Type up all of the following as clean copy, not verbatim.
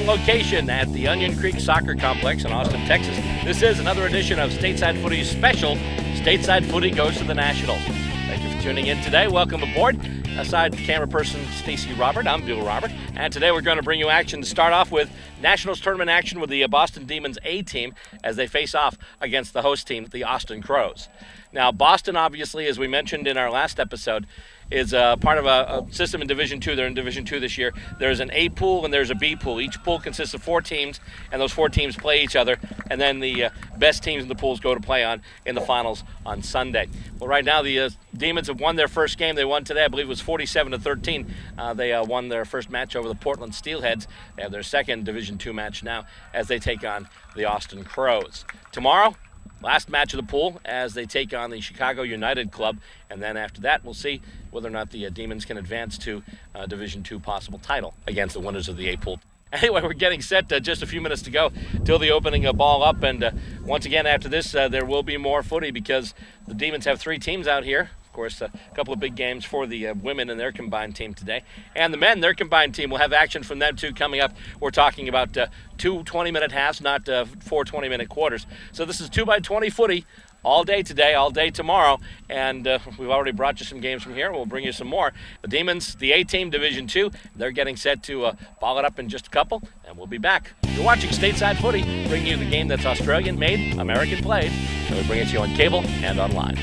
on location at the Onion Creek Soccer Complex in Austin, Texas. This is another edition of Stateside Footy's special Stateside Footy Goes to the Nationals. Thank you for tuning in today. Welcome aboard. Aside camera person Stacy Robert, I'm Bill Robert, and today we're going to bring you action to start off with Nationals Tournament action with the Boston Demons A team as they face off against the host team, the Austin Crows. Now, Boston, obviously, as we mentioned in our last episode, is part of a system in Division II. They're in Division II this year. There's an A pool and there's a B pool. Each pool consists of 4 teams, and those 4 teams play each other, and then the best teams in the pools go to play in the finals on Sunday. Well, right now the Demons have won their first game. They won today, I believe it was 47-13. They won their first match over the Portland Steelheads. They have their second Division II match now as they take on the Austin Crows. Tomorrow, last match of the pool as they take on the Chicago United Club, and then after that we'll see whether or not the Demons can advance to Division II possible title against the winners of the A pool. Anyway, we're getting set just a few minutes to go till the opening ball up, and once again after this there will be more footy because the Demons have 3 teams out here. Of course, a couple of big games for the women and their combined team today. And the men, their combined team, will have action from them too coming up. We're talking about 2 20-minute halves, not 4 20-minute quarters. So this is 2x20 footy all day today, all day tomorrow. And we've already brought you some games from here. We'll bring you some more. The Demons, the A team, Division II, they're getting set to ball it up in just a couple. And we'll be back. You're watching Stateside Footy, bringing you the game that's Australian-made, American-played. And we bring it to you on cable and online.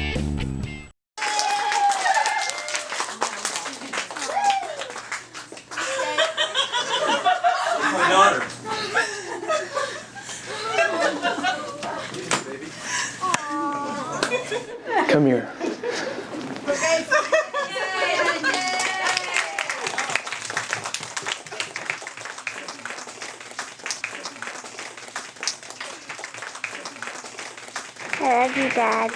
Come here. I love you, Dad.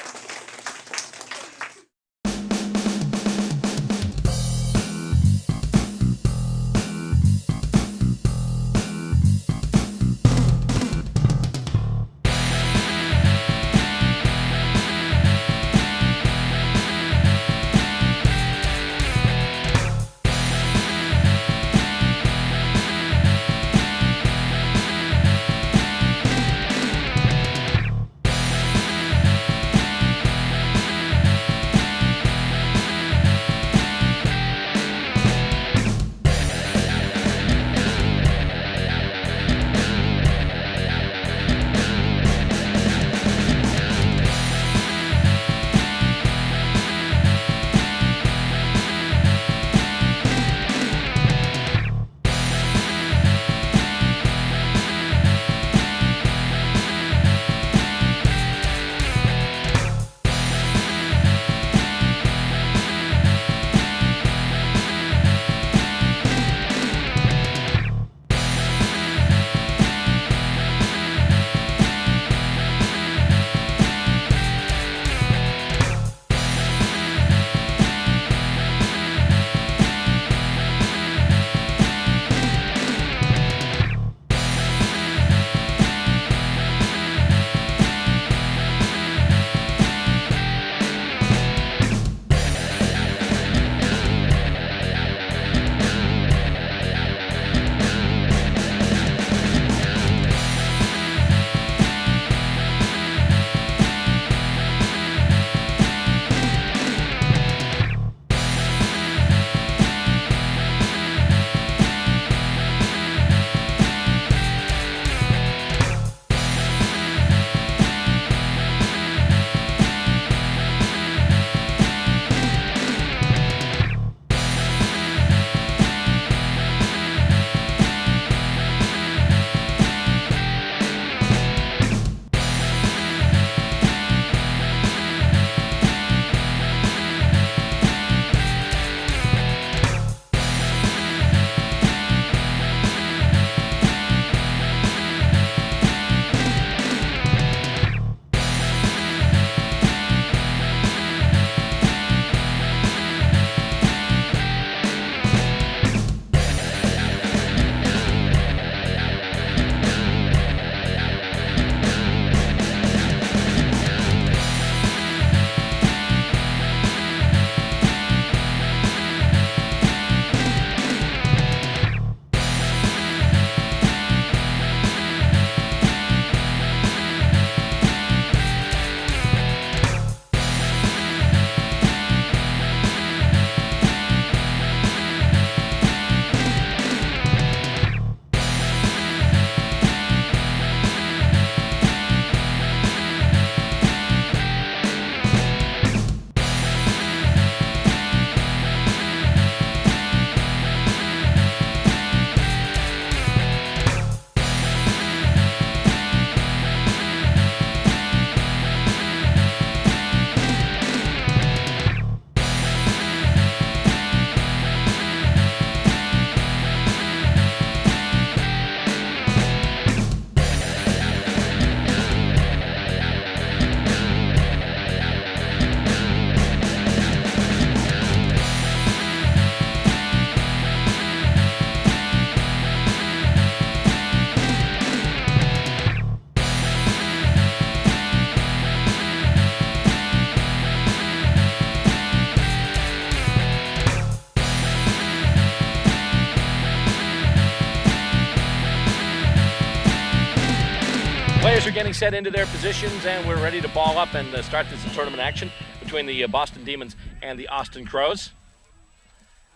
boys are getting set into their positions, and we're ready to ball up and start this tournament action between the Boston Demons and the Austin Crows.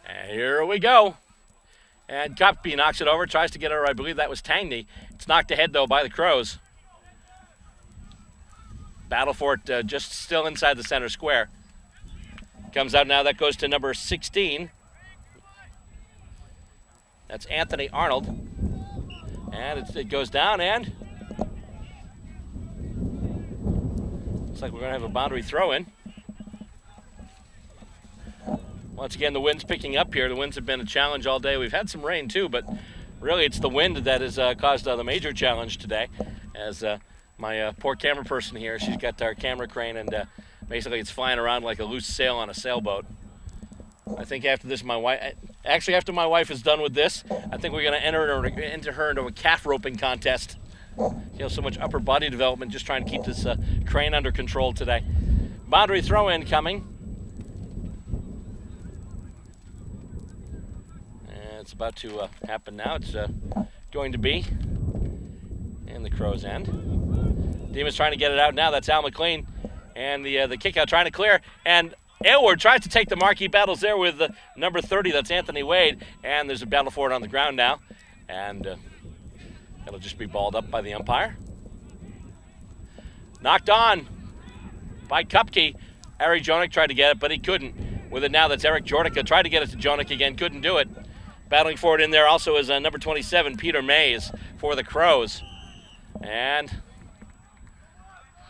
And here we go. And Cupby knocks it over, tries to get her, I believe that was Tangney. It's knocked ahead, though, by the Crows. Battle for it just still inside the center square. Comes out now, that goes to number 16. That's Anthony Arnold. And it goes down, and looks like we're going to have a boundary throw-in. Once again, the wind's picking up here. The winds have been a challenge all day. We've had some rain too, but really it's the wind that has caused the major challenge today. As my poor camera person here, she's got our camera crane, and basically it's flying around like a loose sail on a sailboat. I think after this, after my wife is done with this, I think we're going to enter her into a calf roping contest. So much upper body development just trying to keep this crane under control today. Boundary throw-in coming. It's about to happen now. It's going to be in the Crows' end. Demons trying to get it out now. That's Al McLean. And the kick out trying to clear. And Aylward tries to take the mark. He battles there with number 30. That's Anthony Wade. And there's a battle for it on the ground now. And it'll just be balled up by the umpire. Knocked on by Kupke. Eric Jonick tried to get it, but he couldn't. With it now, that's Eric Jordica. Tried to get it to Jonick again. Couldn't do it. Battling for it in there also is number 27, Peter Mays, for the Crows. And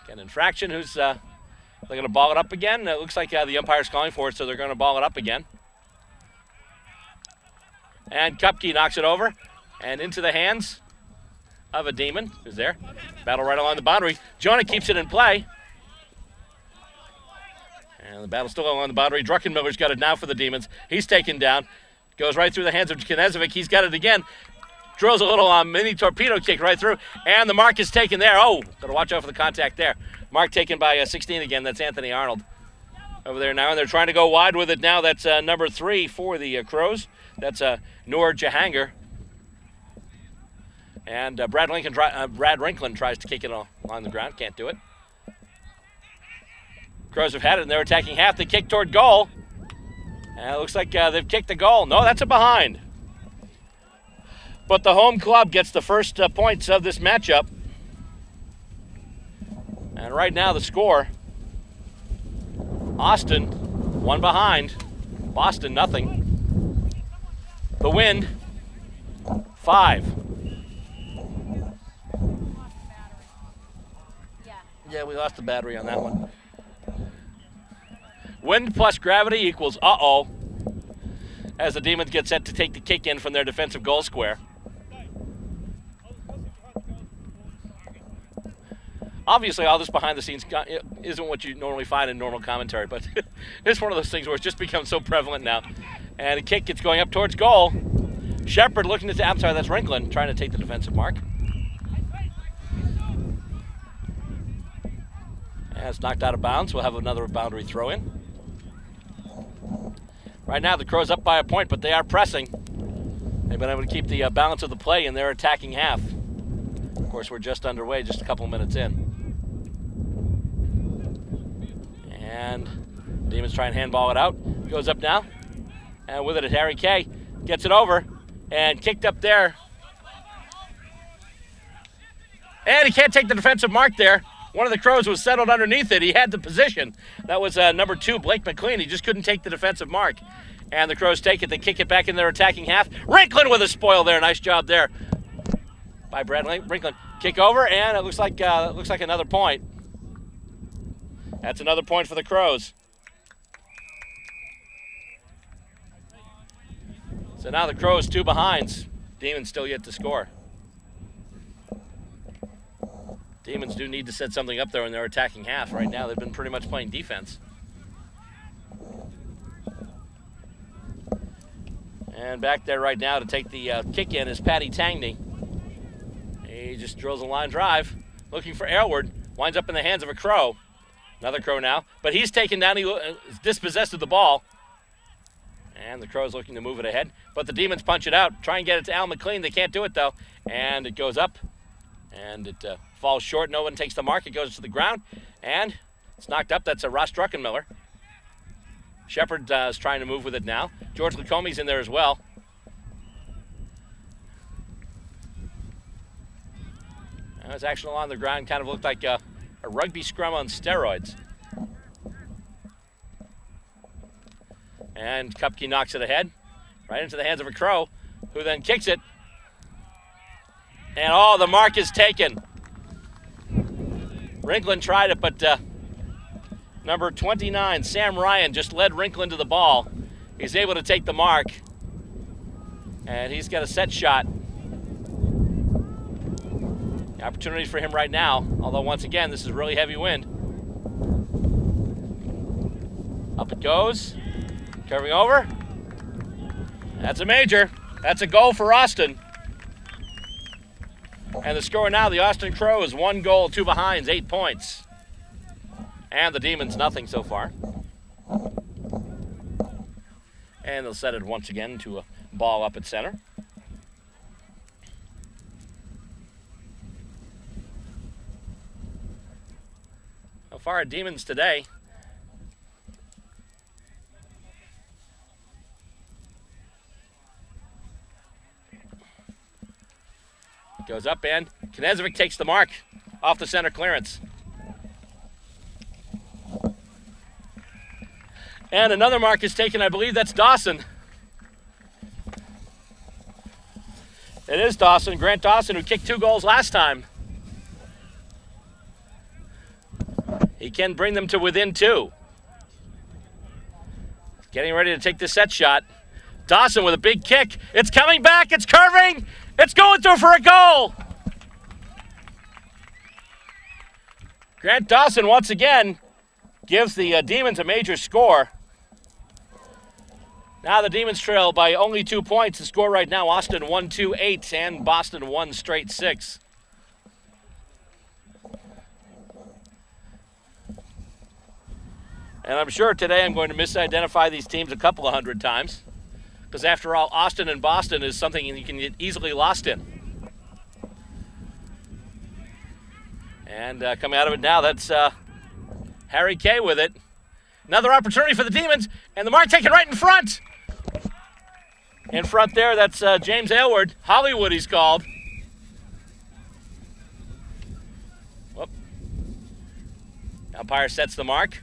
an infraction. They're going to ball it up again. It looks like the umpire's calling for it, so they're going to ball it up again. And Kupke knocks it over and into the hands of a Demon, who's there. Battle right along the boundary. Jonah keeps it in play. And the battle's still along the boundary. Druckenmiller's got it now for the Demons. He's taken down. Goes right through the hands of Knezovic. He's got it again. Drills a little mini torpedo kick right through. And the mark is taken there. Oh, got to watch out for the contact there. Mark taken by 16 again. That's Anthony Arnold over there now. And they're trying to go wide with it now. That's number 3 for the Crows. That's Noor Jahangir. And Brad Rinklin tries to kick it on the ground. Can't do it. Crows have had it, and they're attacking half. They kick toward goal. And it looks like they've kicked the goal. No, that's a behind. But the home club gets the first points of this matchup. And right now the score, Austin, 1 behind. Boston, nothing. The wind, 5. Yeah, we lost the battery on that one. Wind plus gravity equals uh-oh, as the Demons get set to take the kick in from their defensive goal square. Obviously, all this behind the scenes isn't what you normally find in normal commentary, but it's one of those things where it's just become so prevalent now. And the kick gets going up towards goal. Shepard looking to, I'm sorry, that's Rinklin trying to take the defensive mark. And it's knocked out of bounds. We'll have another boundary throw in. Right now, the Crows up by a point, but they are pressing. They've been able to keep the balance of the play in their attacking half. Of course, we're just underway, just a couple minutes in. And Demons try and handball it out. It goes up now. And with it, Harry Kay gets it over and kicked up there. And he can't take the defensive mark there. One of the Crows was settled underneath it. He had the position. That was number 2, Blake McLean. He just couldn't take the defensive mark. And the Crows take it. They kick it back in their attacking half. Rinklin with a spoil there. Nice job there by Brad Rinklin. Kick over, and it looks like another point. That's another point for the Crows. So now the Crows 2 behinds. Demons still yet to score. Demons do need to set something up there in their attacking half. Right now, they've been pretty much playing defense. And back there right now to take the kick in is Patty Tangney. He just drills a line drive, looking for Aylward. Winds up in the hands of a Crow. Another Crow now. But he's taken down, he is dispossessed of the ball. And the Crows looking to move it ahead. But the Demons punch it out. Try and get it to Al McLean. They can't do it, though. And it goes up And it falls short. No one takes the mark. It goes to the ground. And it's knocked up. That's a Ross Druckenmiller. Shepard is trying to move with it now. George Lacombe's in there as well. And it's actually along the ground. Kind of looked like a rugby scrum on steroids. And Kupke knocks it ahead. Right into the hands of a Crow, who then kicks it. And oh, the mark is taken. Rinklin tried it, but number 29, Sam Ryan, just led Rinklin to the ball. He's able to take the mark. And he's got a set shot. The opportunity for him right now, although once again, this is really heavy wind. Up it goes. Curving over. That's a major. That's a goal for Austin. And the score now, the Austin Crows, 1 goal, 2 behinds, 8 points. And the Demons, nothing so far. And they'll set it once again to a ball up at center. So far, Demons today. Goes up and Knezovic takes the mark off the center clearance. And another mark is taken. I believe that's Dawson. It is Dawson, Grant Dawson, who kicked 2 goals last time. He can bring them to within 2. Getting ready to take the set shot. Dawson with a big kick. It's coming back. It's curving. It's going through for a goal. Grant Dawson once again gives the Demons a major score. Now the Demons trail by only 2 points. The score right now, Austin 1-2-8 and Boston 1 straight 6. And I'm sure today I'm going to misidentify these teams a couple of hundred times. Because after all, Austin and Boston is something you can get easily lost in. And coming out of it now, that's Harry Kay with it. Another opportunity for the Demons, and the mark taken right in front. In front there, that's James Aylward. Hollywood, he's called. Whoop. Umpire sets the mark.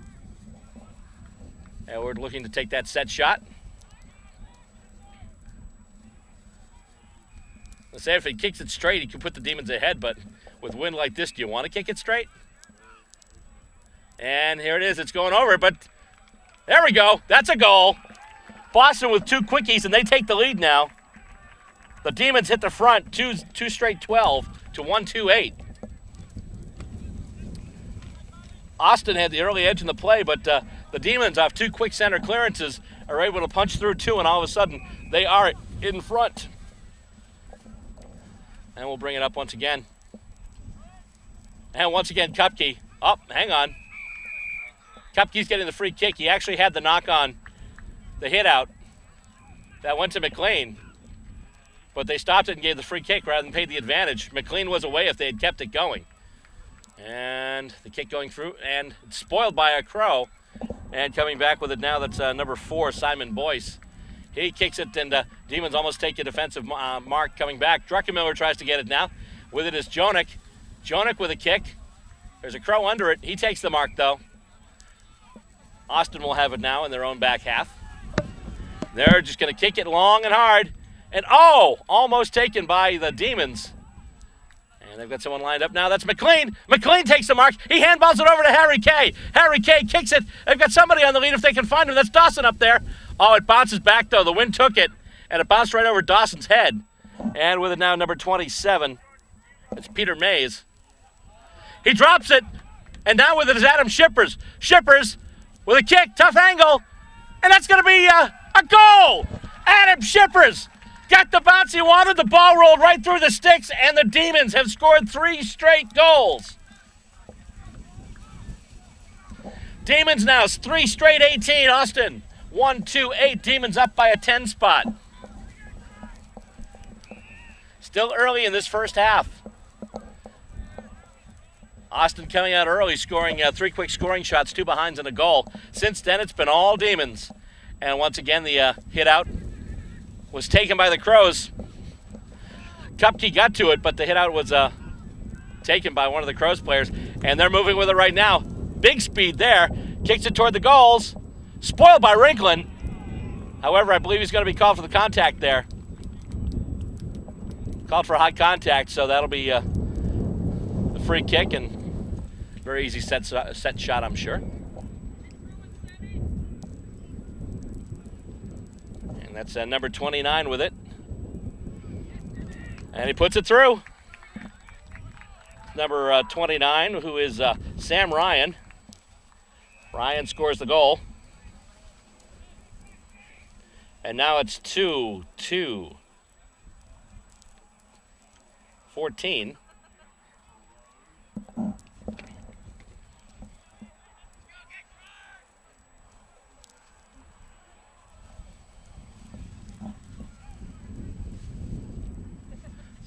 Aylward looking to take that set shot. Let's say if he kicks it straight, he can put the Demons ahead, but with wind like this, do you want to kick it straight? And here it is. It's going over, but there we go. That's a goal. Boston with 2 quickies, and they take the lead now. The Demons hit the front, two straight 12 to 1-2-8. Austin had the early edge in the play, but the Demons, off 2 quick center clearances, are able to punch through 2, and all of a sudden, they are in front. And we'll bring it up once again. And once again, Kupke. Oh, hang on. Kupke's getting the free kick. He actually had the knock on the hit out. That went to McLean. But they stopped it and gave the free kick rather than pay the advantage. McLean was away if they had kept it going. And the kick going through. And it's spoiled by a Crow. And coming back with it now, that's number 4, Simon Boyce. He kicks it, and Demons almost take a defensive mark coming back. Druckenmiller tries to get it now. With it is Jonik. Jonik with a kick. There's a Crow under it. He takes the mark, though. Austin will have it now in their own back half. They're just going to kick it long and hard. And, oh, almost taken by the Demons. And they've got someone lined up now. That's McLean. McLean takes the mark. He handballs it over to Harry Kay. Harry Kay kicks it. They've got somebody on the lead if they can find him. That's Dawson up there. Oh, it bounces back, though. The wind took it, and it bounced right over Dawson's head. And with it now, number 27, it's Peter Mays. He drops it, and now with it is Adam Shippers. Shippers with a kick, tough angle, and that's going to be a goal. Adam Shippers got the bounce he wanted. The ball rolled right through the sticks, and the Demons have scored 3 straight goals. Demons now 3 straight 18. Austin 1-2-8. Demons up by a 10 spot. Still early in this first half. Austin coming out early, scoring 3 quick scoring shots, 2 behinds and a goal. Since then, it's been all Demons. And once again, the hit out was taken by the Crows. Kupke got to it, but the hit out was taken by one of the Crows players. And they're moving with it right now. Big speed there. Kicks it toward the goals. Spoiled by Rinklin. However, I believe he's going to be called for the contact there. Called for high contact, so that'll be a free kick and very easy set shot, I'm sure. And that's number 29 with it. And he puts it through. Number 29, who is Sam Ryan. Ryan scores the goal. And now it's 2-2. 14.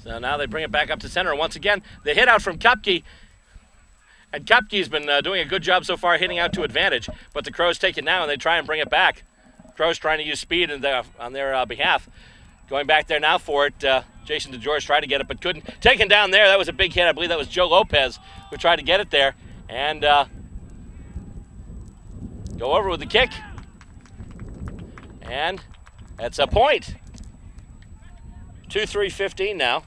So now they bring it back up to center. Once again, the hit out from Kupke. And Kupke's been doing a good job so far hitting out to advantage. But the Crows take it now and they try and bring it back. Crows trying to use speed on their behalf. Going back there now for it. Jason DeGeorge tried to get it but couldn't. Taken down there. That was a big hit. I believe that was Joe Lopez who tried to get it there. And go over with the kick. And that's a point. 2-3-15 now.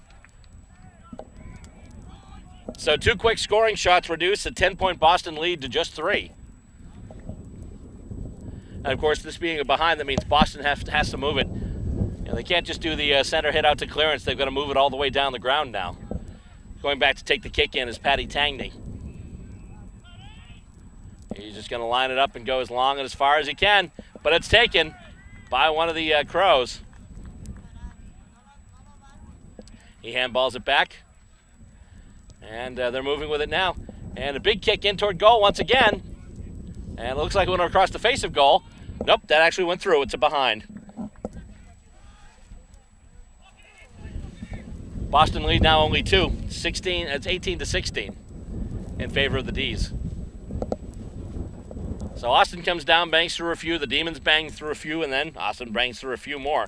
So 2 quick scoring shots reduce a 10-point Boston lead to just 3. And of course, this being a behind, that means Boston has to move it. And they can't just do the center hit out to clearance. They've got to move it all the way down the ground now. Going back to take the kick in is Patty Tangney. He's just going to line it up and go as long and as far as he can. But it's taken by one of the Crows. He handballs it back. And they're moving with it now. And a big kick in toward goal once again. And it looks like it went across the face of goal. Nope, that actually went through. It's a behind. Boston lead now only 2. It's 18-16 in favor of the D's. So Austin comes down, bangs through a few. The Demons bang through a few, and then Austin bangs through a few more.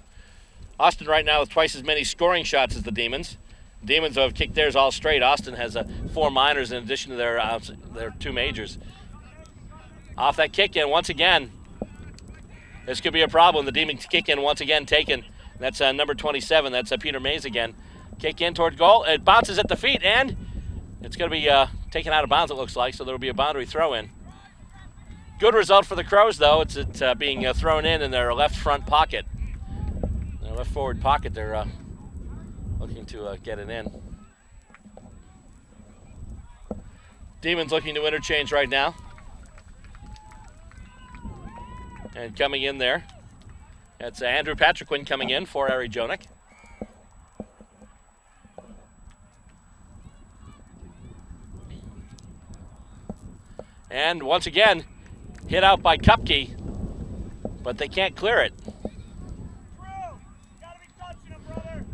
Austin right now with twice as many scoring shots as the Demons. Demons have kicked theirs all straight. Austin has 4 minors in addition to their 2 majors. Off that kick in once again. This could be a problem. The Demons kick in once again taken. That's number 27. That's Peter Mays again. Kick in toward goal. It bounces at the feet, and it's going to be taken out of bounds, it looks like, so there will be a boundary throw in. Good result for the Crows, though. It's being thrown in their left front pocket. Their left forward pocket, they're looking to get it in. Demons looking to interchange right now. And coming in there, it's Andrew Patriquin coming in for Ari Jonik. And once again, hit out by Kupke, but they can't clear it.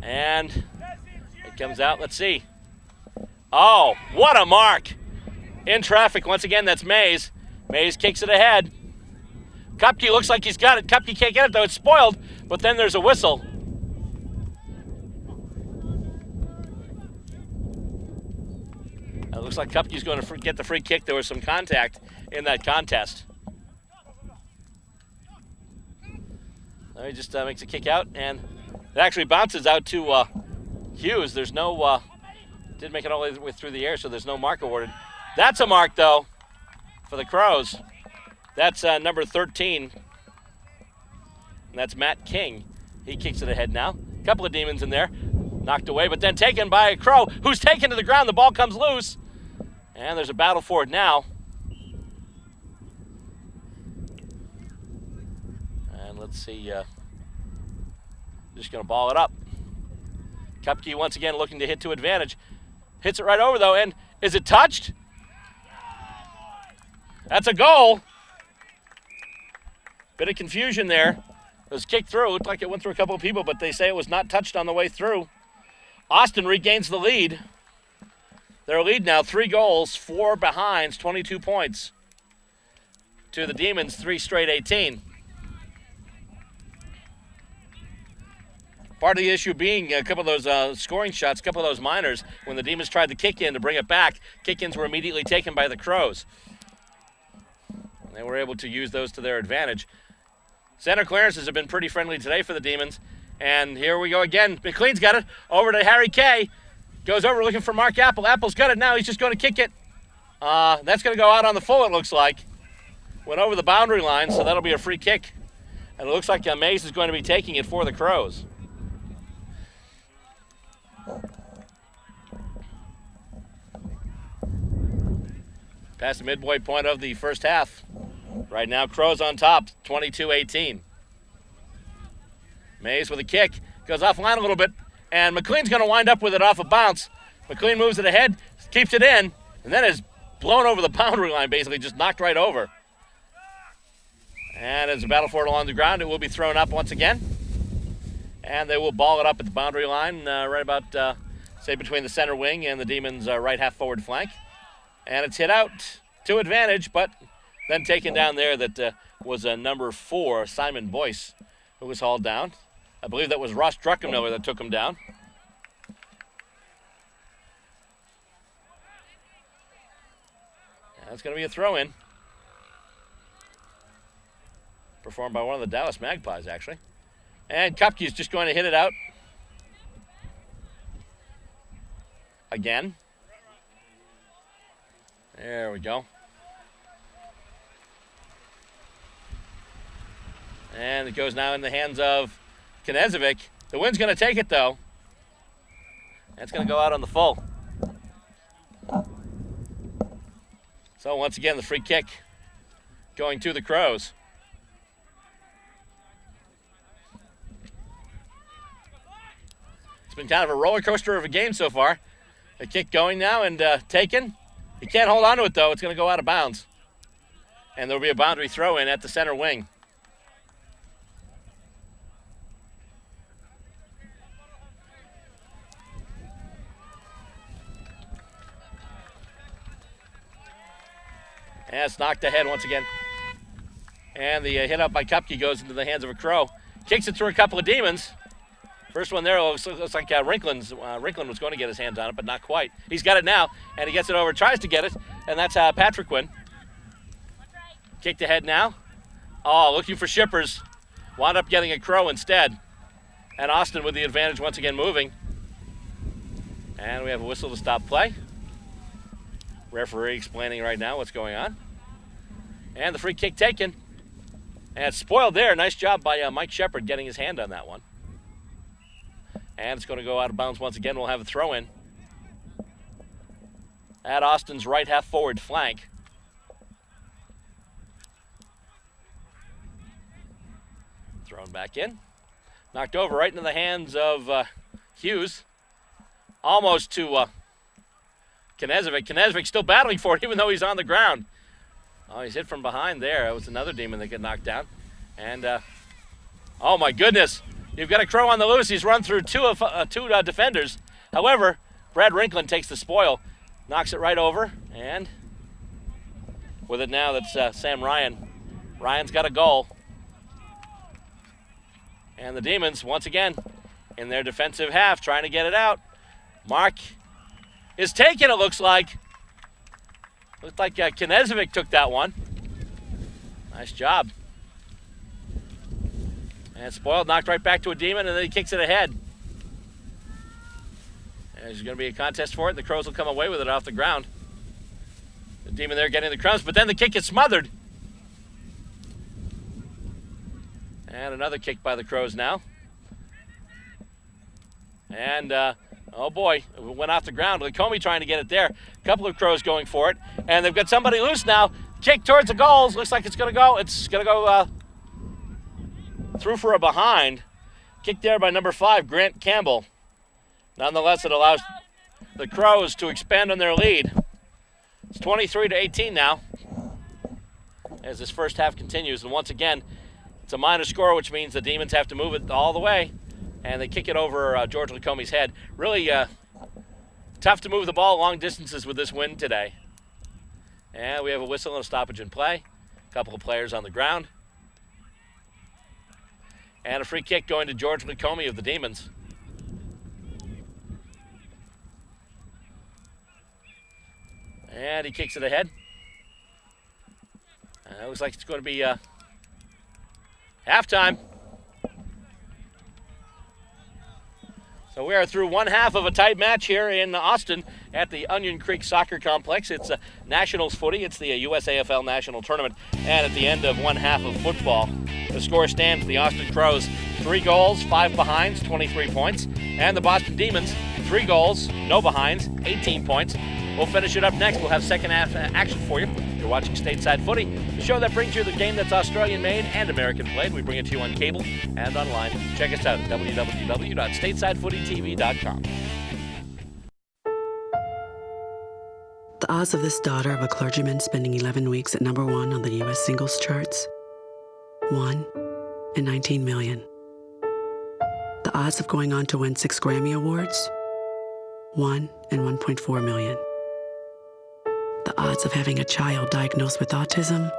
And it comes out, let's see. Oh, what a mark! In traffic, once again, that's Mays. Mays kicks it ahead. Kupke looks like he's got it. Kupke can't get it, though. It's spoiled, but then there's a whistle. It looks like Kupke's going to get the free kick. There was some contact in that contest. He just makes a kick out, and it actually bounces out to Hughes. There's no, didn't make it all the way through the air, so there's no mark awarded. That's a mark, though, for the Crows. That's number 13, and that's Matt King. He kicks it ahead now. A couple of Demons in there. Knocked away, but then taken by a Crow, who's taken to the ground. The ball comes loose, and there's a battle for it now. And let's see, just going to ball it up. Kupke once again looking to hit to advantage. Hits it right over, though, and is it touched? That's a goal. Bit of confusion there. It was kicked through. It looked like it went through a couple of people, but they say it was not touched on the way through. Austin regains the lead. Their lead now, 3 goals, 4 behinds, 22 points. To the Demons, 3 straight 18. Part of the issue being a couple of those scoring shots, a couple of those minors, when the Demons tried to kick in to bring it back, kick-ins were immediately taken by the Crows. They were able to use those to their advantage. Center clearances have been pretty friendly today for the Demons. And here we go again. McLean's got it. Over to Harry Kay. Goes over looking for Mark Apple. Apple's got it now. He's just going to kick it. That's going to go out on the full, it looks like. Went over the boundary line, so that'll be a free kick. And it looks like Mays is going to be taking it for the Crows. Past the midway point of the first half. Right now, Crows on top, 22-18. Mays with a kick, goes offline a little bit, and McLean's going to wind up with it off a bounce. McLean moves it ahead, keeps it in, and then is blown over the boundary line, basically just knocked right over. And as a battle for it along the ground, it will be thrown up once again. And they will ball it up at the boundary line, right about, say, between the center wing and the Demons' right half forward flank. And it's hit out to advantage, but then taken down there. That was number 4, Simon Boyce, who was hauled down. I believe that was Ross Druckenmiller that took him down. And that's going to be a throw-in. Performed by one of the Dallas Magpies, actually. And Kupke's just going to hit it out. Again. There we go. And it goes now in the hands of Knezovic. The wind's going to take it, though. That's going to go out on the full. So once again, the free kick going to the Crows. It's been kind of a roller coaster of a game so far. The kick going now and taken. He can't hold on to it, though. It's going to go out of bounds. And there'll be a boundary throw-in at the center wing. And it's knocked ahead once again. And the hit up by Kupke goes into the hands of a Crow. Kicks it through a couple of Demons. First one there looks like Rinkland was going to get his hands on it, but not quite. He's got it now, and he gets it over, tries to get it, and that's Patrick Quinn. Kicked ahead now. Oh, looking for Shippers. Wound up getting a Crow instead. And Austin with the advantage once again moving. And we have a whistle to stop play. Referee explaining right now what's going on. And the free kick taken. And it's spoiled there. Nice job by Mike Shepard getting his hand on that one. And it's going to go out of bounds once again. We'll have a throw-in at Austin's right half forward flank. Thrown back in. Knocked over right into the hands of Hughes. Almost to Knezovic. Knezovic still battling for it even though he's on the ground. Oh, he's hit from behind there. That was another Demon that got knocked down. And, oh my goodness. You've got a Crow on the loose. He's run through two defenders. However, Brad Rinkland takes the spoil, knocks it right over, and with it now, that's Sam Ryan. Ryan's got a goal. And the Demons, once again, in their defensive half, trying to get it out. Mark is taken, it looks like. Looks like Knezovic took that one. Nice job. And spoiled, knocked right back to a Demon, and then he kicks it ahead. And there's going to be a contest for it. The Crows will come away with it off the ground. The Demon there getting the crumbs, but then the kick is smothered. And another kick by the Crows now. And, oh boy, it went off the ground. Lacombe trying to get it there. A couple of Crows going for it. And they've got somebody loose now. Kick towards the goals. Looks like it's going to go through for a behind. Kick there by number 5, Grant Campbell. Nonetheless, it allows the Crows to expand on their lead. It's 23-18 now as this first half continues. And once again, it's a minor score, which means the Demons have to move it all the way. And they kick it over George Lacombe's head. Really Tough to move the ball long distances with this wind today. And we have a whistle and a stoppage in play. A couple of players on the ground. And a free kick going to George McComey of the Demons. And he kicks it ahead. It looks like it's going to be halftime. So we are through one half of a tight match here in Austin at the Onion Creek Soccer Complex. It's Nationals Footy. It's the USAFL National Tournament. And at the end of one half of football, the score stands: the Austin Crows 3 goals, 5 behinds, 23 points. And the Boston Demons 3 goals, no behinds, 18 points. We'll finish it up next. We'll have second half action for you. You're watching Stateside Footy, the show that brings you the game that's Australian-made and American-played. We bring it to you on cable and online. Check us out at www.statesidefootytv.com. The odds of this daughter of a clergyman spending 11 weeks at number 1 on the U.S. singles charts? 1 in 19 million. The odds of going on to win 6 Grammy Awards? 1 in 1.4 million. The odds of having a child diagnosed with autism?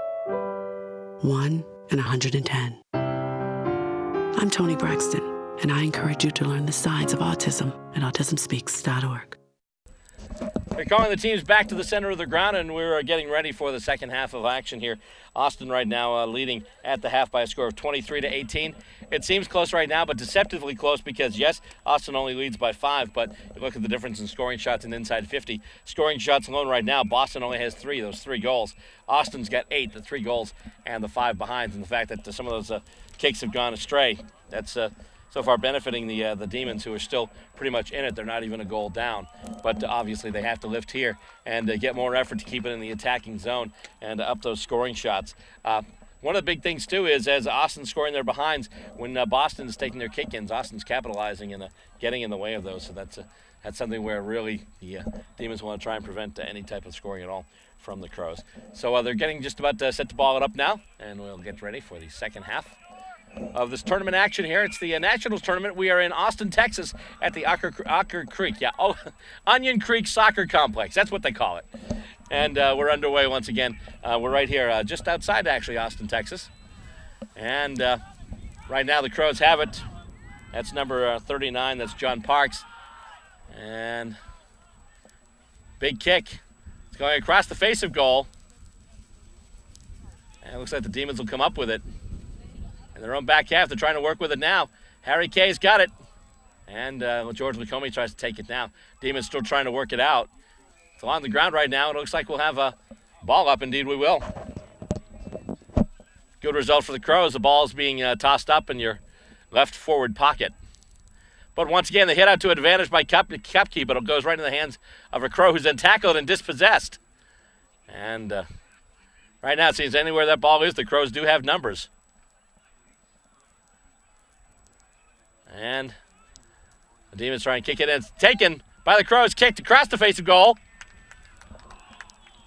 1 in 110. I'm Toni Braxton, and I encourage you to learn the signs of autism at autismspeaks.org. We're calling the teams back to the center of the ground, and we're getting ready for the second half of action here. Austin right now leading at the half by a score of 23-18. It seems close right now, but deceptively close because, yes, Austin only leads by 5, but you look at the difference in scoring shots and inside 50. Scoring shots alone right now, Boston only has 3, those 3 goals. Austin's got 8, the 3 goals and the 5 behinds, and the fact that some of those kicks have gone astray, that's so far benefiting the Demons, who are still pretty much in it. They're not even a goal down. But obviously they have to lift here and get more effort to keep it in the attacking zone and up those scoring shots. One of the big things, too, is as Austin's scoring their behinds, when Boston is taking their kick-ins, Austin's capitalizing and getting in the way of those. So that's something where really the Demons want to try and prevent any type of scoring at all from the Crows. So they're getting just about set to ball it up now, and we'll get ready for the second half of this tournament action here. It's the Nationals Tournament. We are in Austin, Texas at the Onion Creek Soccer Complex. That's what they call it. And we're underway once again. We're right here just outside, actually, Austin, Texas. And right now the Crows have it. That's number 39. That's John Parks. And big kick. It's going across the face of goal. And it looks like the Demons will come up with it. In their own back half, they're trying to work with it now. Harry Kay's got it. And George McComey tries to take it now. Demons still trying to work it out. It's on the ground right now. It looks like we'll have a ball up. Indeed, we will. Good result for the Crows. The ball is being tossed up in your left forward pocket. But once again, the hit out to advantage by Kupke, but it goes right in the hands of a Crow who's then tackled and dispossessed. And right now, it seems anywhere that ball is, the Crows do have numbers. And the Demons try and kick it in. It's taken by the Crows, kicked across the face of goal.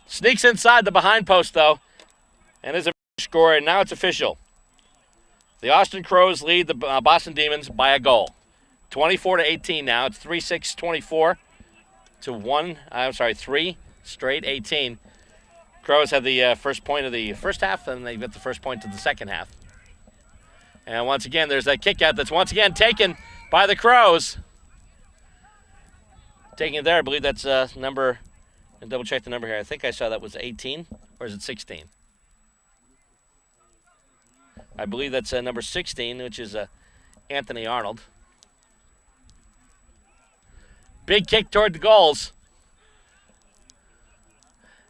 Sneaks inside the behind post, though, and is a score, and now it's official. The Austin Crows lead the Boston Demons by a goal. 24-18 now. It's 3-6-24 to 3 straight 18. Crows have the first point of the first half, and they get the first point of the second half. And once again, there's that kick out that's once again taken by the Crows. Taking it there, I believe that's number, and double check the number here. I think I saw that was 18, or is it 16? I believe that's number 16, which is Anthony Arnold. Big kick toward the goals.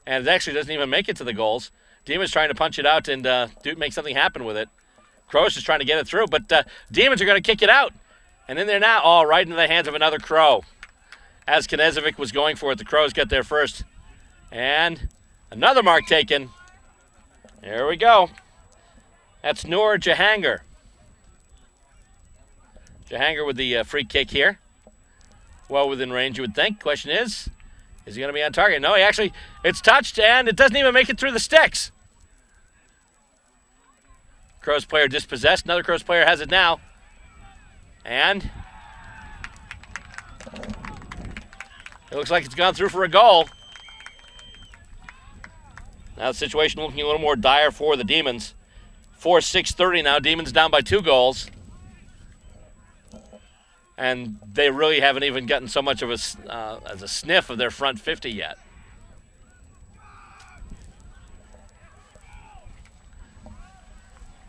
And it actually doesn't even make it to the goals. Demons trying to punch it out and make something happen with it. Crows just trying to get it through, but Demons are going to kick it out. And in there now, right into the hands of another Crow. As Knezovic was going for it, the Crows got there first. And another mark taken. There we go. That's Noor Jahangir. Jahangir with the free kick here. Well within range, you would think. Question is he going to be on target? No, it's touched, and it doesn't even make it through the sticks. Crows player dispossessed. Another Crows player has it now. It looks like it's gone through for a goal. Now the situation looking a little more dire for the Demons. 4-6-30 now. Demons down by 2 goals. And they really haven't even gotten so much of as a sniff of their front 50 yet.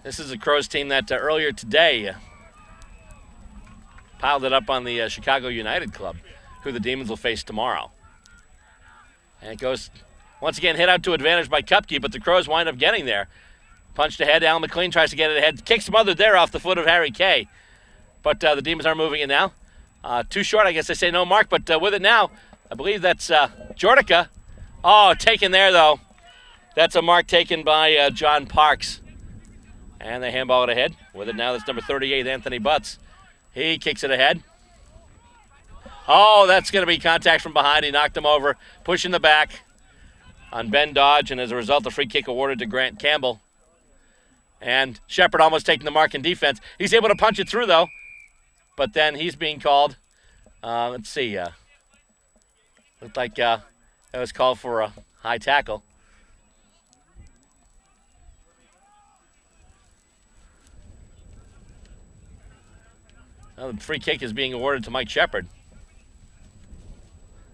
This is a Crows team that earlier today piled it up on the Chicago United Club, who the Demons will face tomorrow. And it goes, once again, hit out to advantage by Kupke, but the Crows wind up getting there. Punched ahead, Alan McLean tries to get it ahead. Kick smothered there off the foot of Harry Kay. But the Demons are moving it now. Too short, I guess they say no mark, but with it now, I believe that's Jordica. Oh, taken there, though. That's a mark taken by John Parks. And they handball it ahead. With it now, that's number 38, Anthony Butts. He kicks it ahead. Oh, that's going to be contact from behind. He knocked him over, pushing the back on Ben Dodge, and as a result, the free kick awarded to Grant Campbell. And Shepard almost taking the mark in defense. He's able to punch it through, though. But then he's being called. Let's see. Looked like it was called for a high tackle. Well, the free kick is being awarded to Mike Shepard.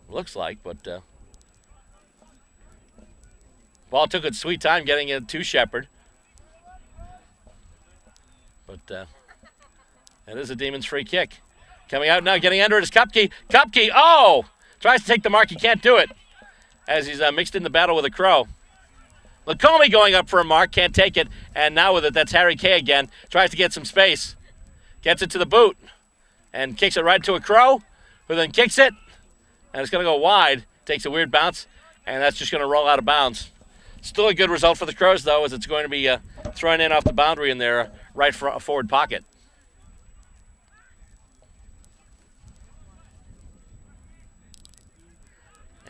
Looks like, but ball took its sweet time getting it to Shepard. But it is a Demons free kick. Coming out now, getting under it is Kupke. Kupke, oh! Tries to take the mark, he can't do it. As he's mixed in the battle with a Crow. Lacombe going up for a mark, can't take it. And now with it, that's Harry Kay again. Tries to get some space. Gets it to the boot. And kicks it right to a Crow, who then kicks it. And it's going to go wide. Takes a weird bounce. And that's just going to roll out of bounds. Still a good result for the Crows, though, as it's going to be thrown in off the boundary in their right forward pocket.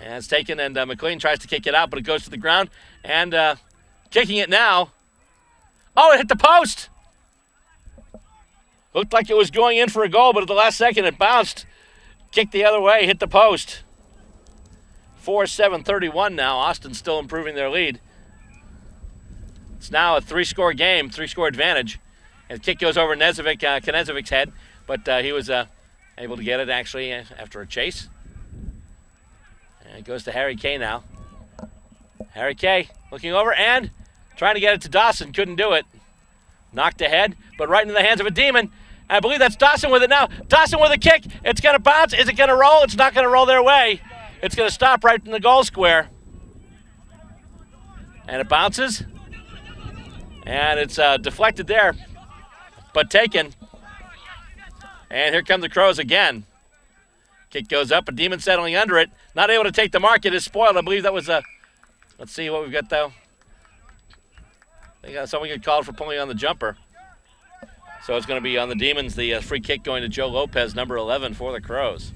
And it's taken, and McLean tries to kick it out, but it goes to the ground. And kicking it now. Oh, it hit the post! Looked like it was going in for a goal, but at the last second it bounced. Kicked the other way, hit the post. 4-7-31 now. Austin still improving their lead. It's now a 3-score game, 3-score advantage. And the kick goes over Knezevic's head, but he was able to get it actually after a chase. And it goes to Harry Kay now. Harry Kay looking over and trying to get it to Dawson. Couldn't do it. Knocked ahead, but right into the hands of a Demon. I believe that's Dawson with it now. Dawson with a kick. It's going to bounce. Is it going to roll? It's not going to roll their way. It's going to stop right in the goal square. And it bounces. And it's deflected there, but taken. And here come the Crows again. Kick goes up, a Demon settling under it. Not able to take the mark. It is spoiled. I believe that was a... Let's see what we've got, though. They got someone get called for pulling on the jumper. So it's going to be on the Demons, the free kick going to Joe Lopez, number 11 for the Crows.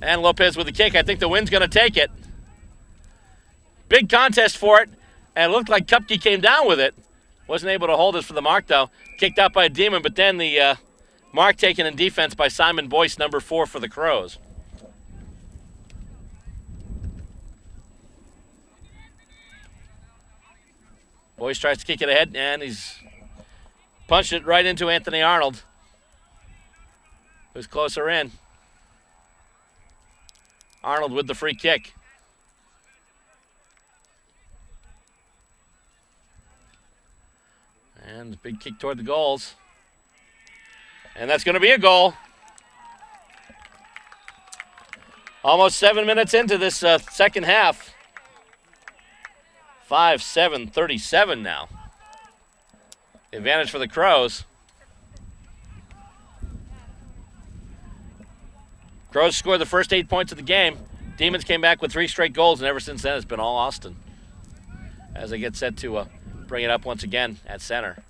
And Lopez with the kick. I think the wind's going to take it. Big contest for it. And it looked like Kupke came down with it. Wasn't able to hold it for the mark, though. Kicked out by a Demon, but then the mark taken in defense by Simon Boyce, number 4 for the Crows. Boyce tries to kick it ahead, and he's punched it right into Anthony Arnold, who's closer in. Arnold with the free kick. And big kick toward the goals. And that's going to be a goal. Almost 7 minutes into this second half. 5-7-37 now. The advantage for the Crows. Crows scored the first 8 points of the game. Demons came back with 3 straight goals, and ever since then it's been all Austin. As they get set to bring it up once again at center.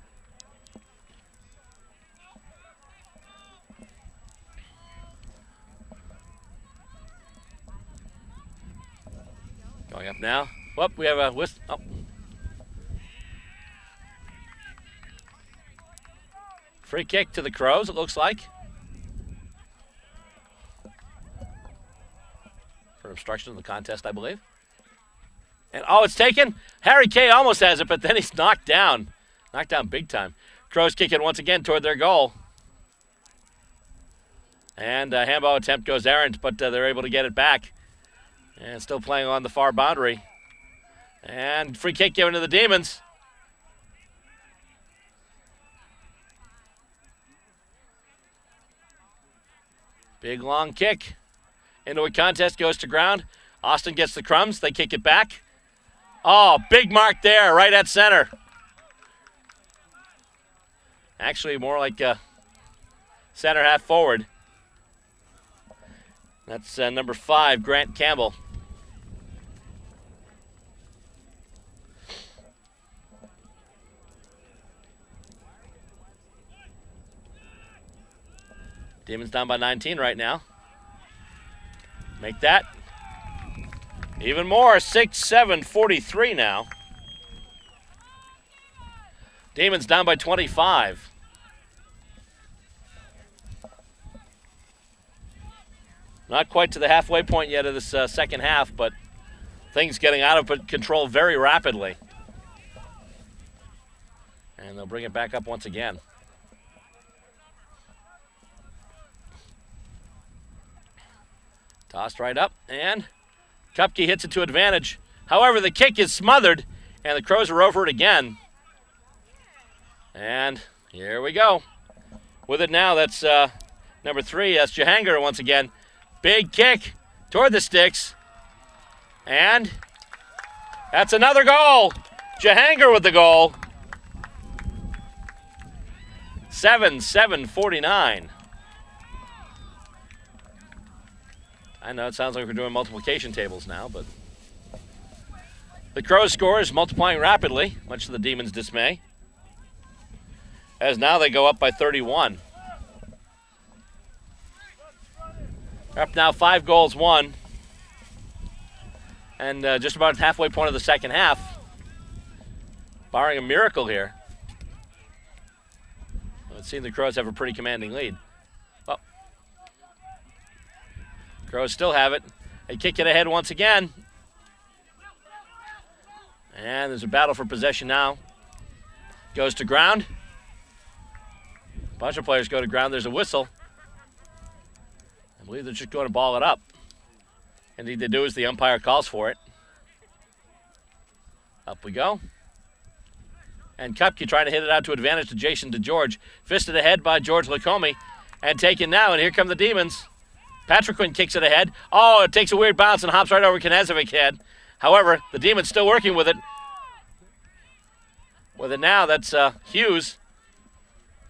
Going up now. Whoop, we have a whistle. Oh. Free kick to the Crows, it looks like. For obstruction of the contest, I believe. And it's taken. Harry Kay almost has it, but then he's knocked down. Knocked down big time. Crows kick it once again toward their goal. And a handball attempt goes errant, but they're able to get it back. And still playing on the far boundary. And free kick given to the Demons. Big long kick. Into a contest, goes to ground. Austin gets the crumbs. They kick it back. Oh, big mark there, right at center. Actually, more like center half forward. That's number 5, Grant Campbell. Demons down by 19 right now. Make that. Even more, 6-7-43 now. Demons down by 25. Not quite to the halfway point yet of this second half, but things getting out of control very rapidly. And they'll bring it back up once again. Tossed right up, and Kupke hits it to advantage. However, the kick is smothered, and the Crows are over it again. And here we go. With it now, that's number 3, that's Jahanger once again. Big kick toward the sticks. And that's another goal. Jahanger with the goal. 7-7-49. I know it sounds like we're doing multiplication tables now, but the Crows score is multiplying rapidly, much to the Demons' dismay, as now they go up by 31. Up now 5-1, and just about halfway point of the second half, barring a miracle here. It seems the Crows have a pretty commanding lead. Well, Crows still have it. They kick it ahead once again. And there's a battle for possession now. Goes to ground. A bunch of players go to ground. There's a whistle. I believe they're just going to ball it up. Indeed they do, as the umpire calls for it. Up we go. And Kupke trying to hit it out to advantage to Jason DeGeorge. Fisted ahead by George Lacombe. And taken now, and here come the Demons. Patriquin kicks it ahead. Oh, it takes a weird bounce and hops right over Knezevic's head. However, the Demons still working with it. With it now, that's Hughes.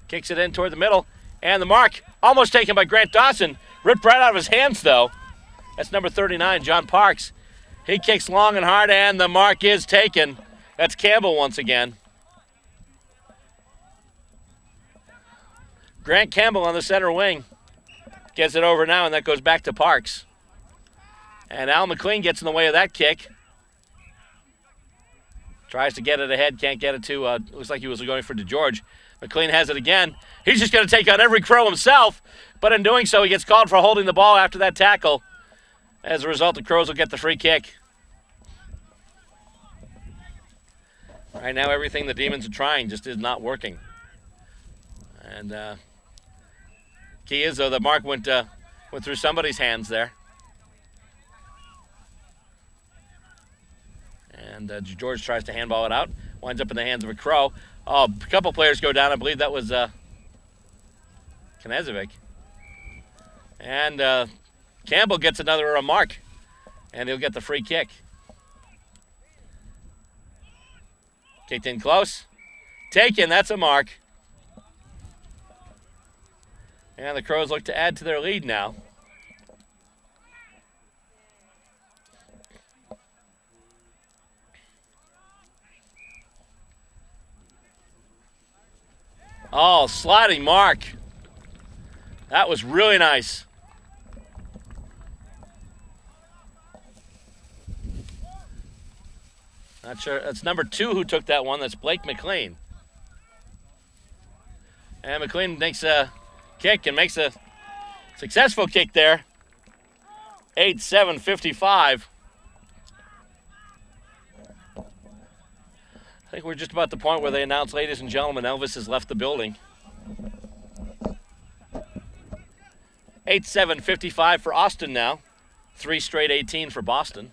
Kicks it in toward the middle. And the mark, almost taken by Grant Dawson. Ripped right out of his hands, though. That's number 39, John Parks. He kicks long and hard, and the mark is taken. That's Campbell once again. Grant Campbell on the center wing. Gets it over now, and that goes back to Parks. And Al McLean gets in the way of that kick. Tries to get it ahead, can't get it to, looks like he was going for DeGeorge. McLean has it again. He's just going to take out every Crow himself, but in doing so, he gets called for holding the ball after that tackle. As a result, the Crows will get the free kick. Right now, everything the Demons are trying just is not working. And key is, though, the mark went through somebody's hands there. And George tries to handball it out. Winds up in the hands of a Crow. Oh, a couple players go down. I believe that was Knezevic. And Campbell gets another mark. And he'll get the free kick. Kicked in close. Taken. That's a mark. And the Crows look to add to their lead now. Oh, sliding mark. That was really nice. Not sure. That's number 2 who took that one. That's Blake McLean. And McLean makes a kick and makes a successful kick there. 8-7-55. I think we're just about the point where they announce, ladies and gentlemen, Elvis has left the building. 8-7-55 for Austin now. 3 straight 18 for Boston.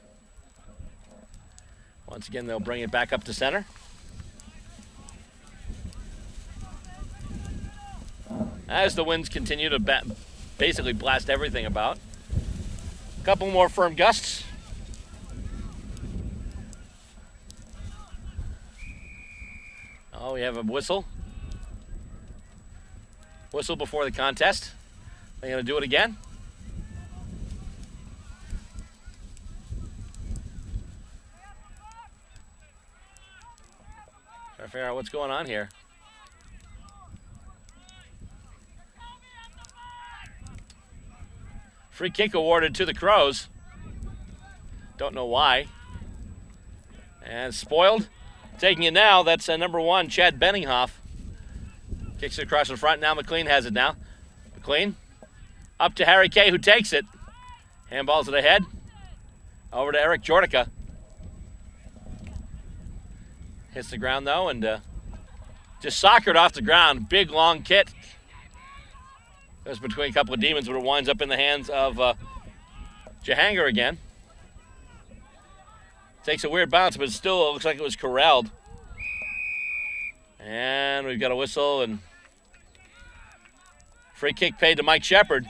Once again, they'll bring it back up to center. As the winds continue to basically blast everything about. A couple more firm gusts. Oh, we have a whistle. Whistle before the contest. They're going to do it again. Trying to figure out what's going on here. Free kick awarded to the Crows. Don't know why. And spoiled. Taking it now, that's number 1, Chad Benninghoff. Kicks it across in front. Now McLean has it now. McLean up to Harry Kay, who takes it. Handballs it ahead. Over to Eric Jordica. Hits the ground, though, and just soccered off the ground. Big, long kick. Goes between a couple of demons, but it winds up in the hands of Jahanger again. Takes a weird bounce, but still it looks like it was corralled. And we've got a whistle and free kick paid to Mike Shepard.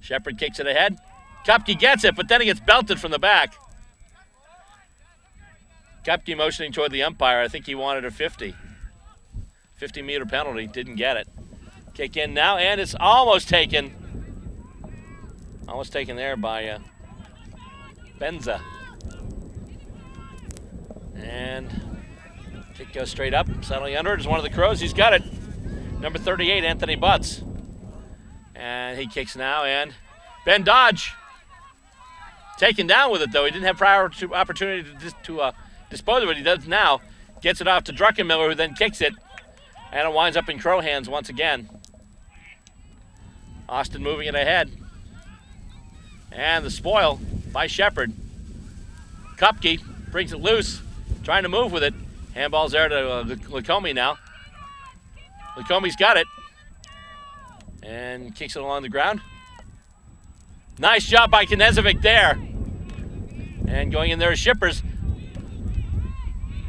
Shepard kicks it ahead. Kupke gets it, but then he gets belted from the back. Kupke motioning toward the umpire. I think he wanted a 50. 50-meter penalty. Didn't get it. Kick in now, and it's almost taken. Almost taken there by Benza. And kick goes straight up. Settling under it is one of the Crows. He's got it. Number 38, Anthony Butts. And he kicks now, and Ben Dodge taken down with it, though. He didn't have prior opportunity to dispose of it. He does now. Gets it off to Druckenmiller, who then kicks it. And it winds up in Crow hands once again. Austin moving it ahead. And the spoil by Shepard. Kupke brings it loose, trying to move with it. Handball's there to Lacombe now. Lacombe's got it. And kicks it along the ground. Nice job by Knezovic there. And going in there is Shippers.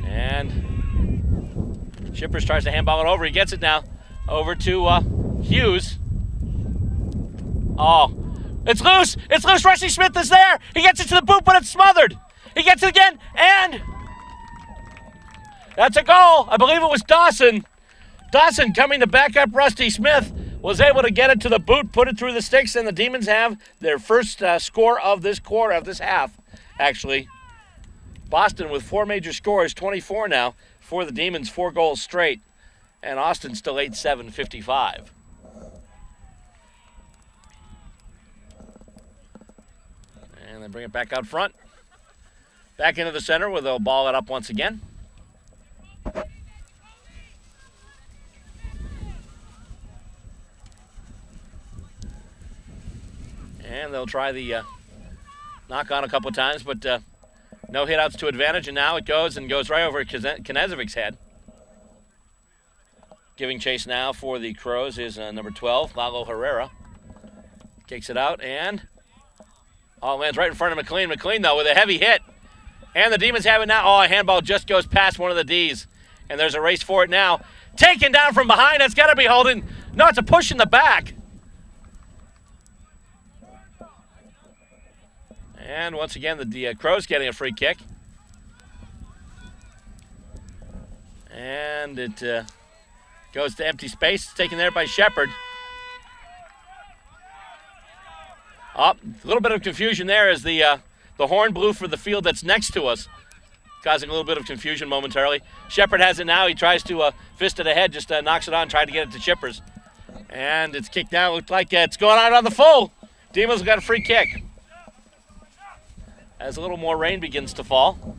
And Shippers tries to handball it over. He gets it now. Over to Hughes. Oh, it's loose. It's loose. Rusty Smith is there. He gets it to the boot, but it's smothered. He gets it again, and that's a goal. I believe it was Dawson. Dawson coming to back up Rusty Smith was able to get it to the boot, put it through the sticks, and the Demons have their first score of this quarter, of this half, actually. Boston with 4 major scores, 24 now for the Demons, 4 goals straight, and Austin still 8-7-55. And they bring it back out front. Back into the center where they'll ball it up once again. And they'll try the knock on a couple of times, but no hit outs to advantage, and now it goes right over Knezovic's head. Giving chase now for the Crows is number 12, Lalo Herrera. Kicks it out, and lands right in front of McLean. McLean, though, with a heavy hit. And the Demons have it now. Oh, a handball just goes past one of the Ds. And there's a race for it now. Taken down from behind. That's got to be Holden. No, it's a push in the back. And once again, the Crows getting a free kick. And it goes to empty space. It's taken there by Shepard. Oh, a little bit of confusion there as the horn blew for the field that's next to us, causing a little bit of confusion momentarily. Shepard has it now. He tries to fist it ahead, just knocks it on, trying to get it to Chippers. And it's kicked down. Looks like it's going out on the full. Demons got a free kick. As a little more rain begins to fall.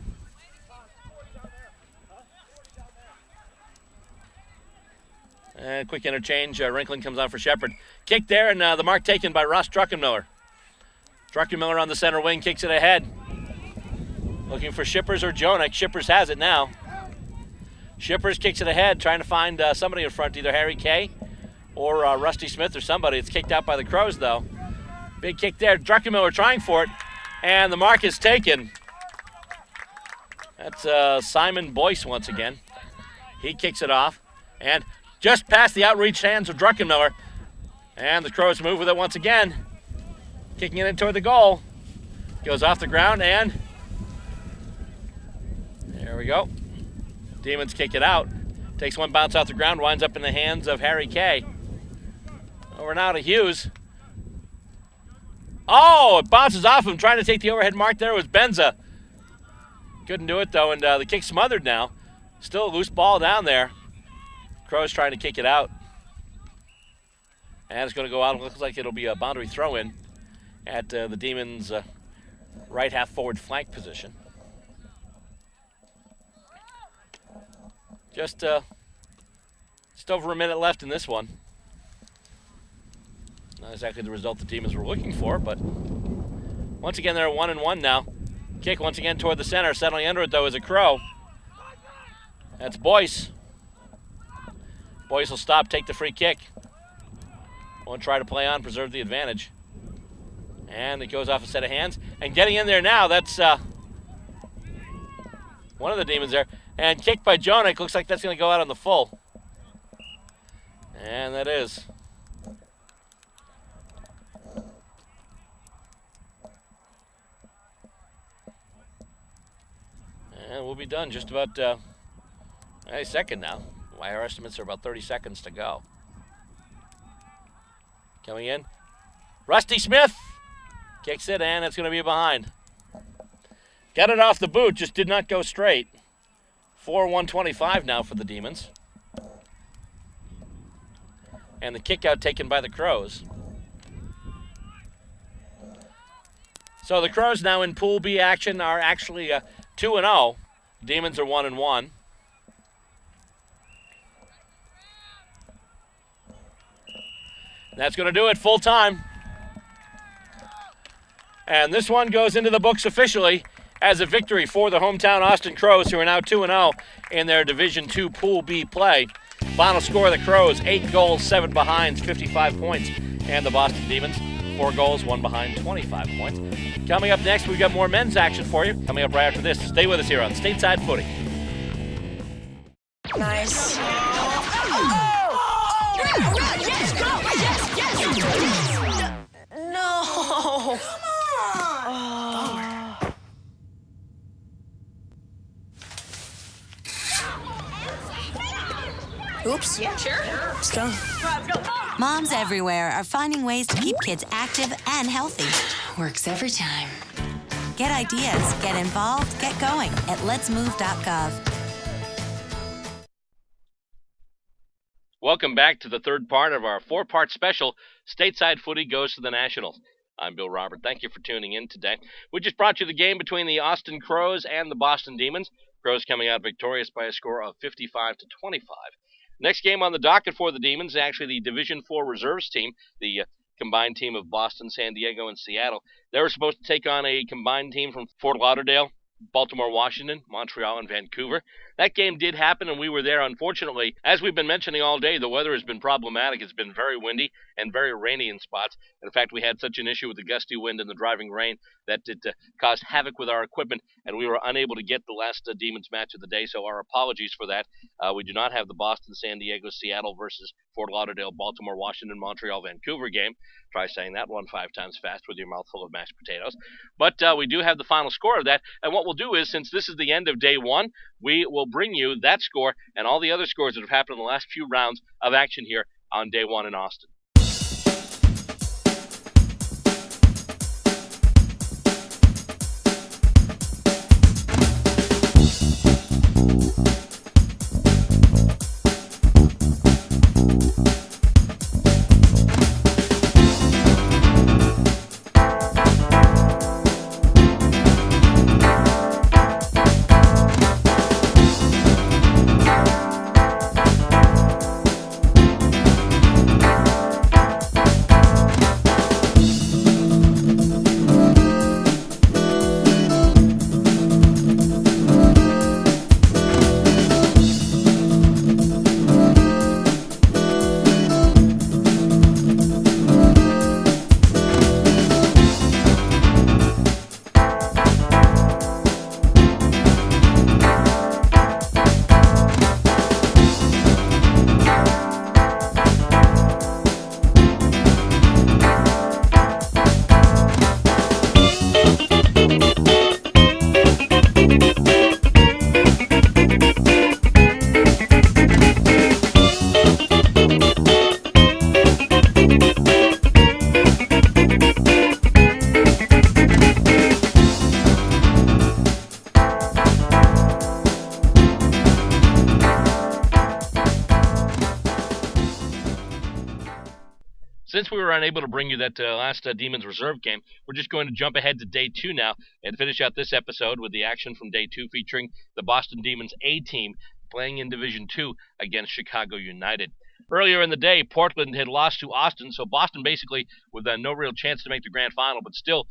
Quick interchange. Rinkling comes on for Shepard. Kick there, and the mark taken by Ross Druckenmiller. Druckenmiller on the center wing kicks it ahead. Looking for Shippers or Jonek. Shippers has it now. Shippers kicks it ahead, trying to find somebody in front, either Harry Kay or Rusty Smith or somebody. It's kicked out by the Crows, though. Big kick there. Druckenmiller trying for it, and the mark is taken. That's Simon Boyce once again. He kicks it off, and just past the outreached hands of Druckenmiller. And the Crows move with it once again. Kicking it in toward the goal. Goes off the ground, and there we go. Demons kick it out. Takes one bounce off the ground, winds up in the hands of Harry Kay. Over now to Hughes. Oh, it bounces off him. Trying to take the overhead mark there was Benza. Couldn't do it, though, and the kick smothered now. Still a loose ball down there. Crows trying to kick it out. And it's going to go out. It looks like it'll be a boundary throw-in at the Demons' right half forward flank position. Just over a minute left in this one. Not exactly the result the Demons were looking for, but once again they're 1-1 now. Kick once again toward the center. Settling under it, though, is a Crow. That's Boyce. Boyce will stop, take the free kick. Won't try to play on, preserve the advantage. And it goes off a set of hands. And getting in there now, that's one of the Demons there. And kicked by Jonek. Looks like that's going to go out on the full. And that is. And we'll be done just about a second now. My estimates are about 30 seconds to go. Coming in. Rusty Smith kicks it, and it's going to be behind. Got it off the boot, just did not go straight. 4-1-25 now for the Demons. And the kick out taken by the Crows. So the Crows now in Pool B action are actually 2-0. Demons are 1-1. That's going to do it full time. And this one goes into the books officially as a victory for the hometown Austin Crows, who are now 2-0 in their Division II Pool B play. Final score of the Crows, 8 goals, 7 behinds, 55 points. And the Boston Demons, 4 goals, 1 behind, 25 points. Coming up next, we've got more men's action for you. Coming up right after this. Stay with us here on Stateside Footy. Nice. No. Oops. Yeah, sure. Let's go. Moms everywhere are finding ways to keep kids active and healthy. Works every time. Get ideas, get involved, get going at letsmove.gov. Welcome back to the third part of our 4-part special, Stateside Footy Goes to the Nationals. I'm Bill Robert. Thank you for tuning in today. We just brought you the game between the Austin Crows and the Boston Demons. Crows coming out victorious by a score of 55-25. Next game on the docket for the Demons is actually the Division IV Reserves team, the combined team of Boston, San Diego, and Seattle. They were supposed to take on a combined team from Fort Lauderdale, Baltimore, Washington, Montreal, and Vancouver. That game did happen, and we were there. Unfortunately, as we've been mentioning all day, the weather has been problematic. It's been very windy and very rainy in spots. In fact, we had such an issue with the gusty wind and the driving rain that it caused havoc with our equipment, and we were unable to get the last Demons match of the day, so our apologies for that. We do not have the Boston, San Diego, Seattle versus Fort Lauderdale, Baltimore, Washington, Montreal, Vancouver game. Try saying that one 5 times fast with your mouth full of mashed potatoes. But we do have the final score of that, and what we'll do is, since this is the end of day one, we will bring you that score and all the other scores that have happened in the last few rounds of action here on day one in Austin. Since we were unable to bring you that last Demons Reserve game, we're just going to jump ahead to Day 2 now and finish out this episode with the action from Day 2 featuring the Boston Demons A team playing in Division 2 against Chicago United. Earlier in the day, Portland had lost to Austin, so Boston basically with no real chance to make the grand final, but still,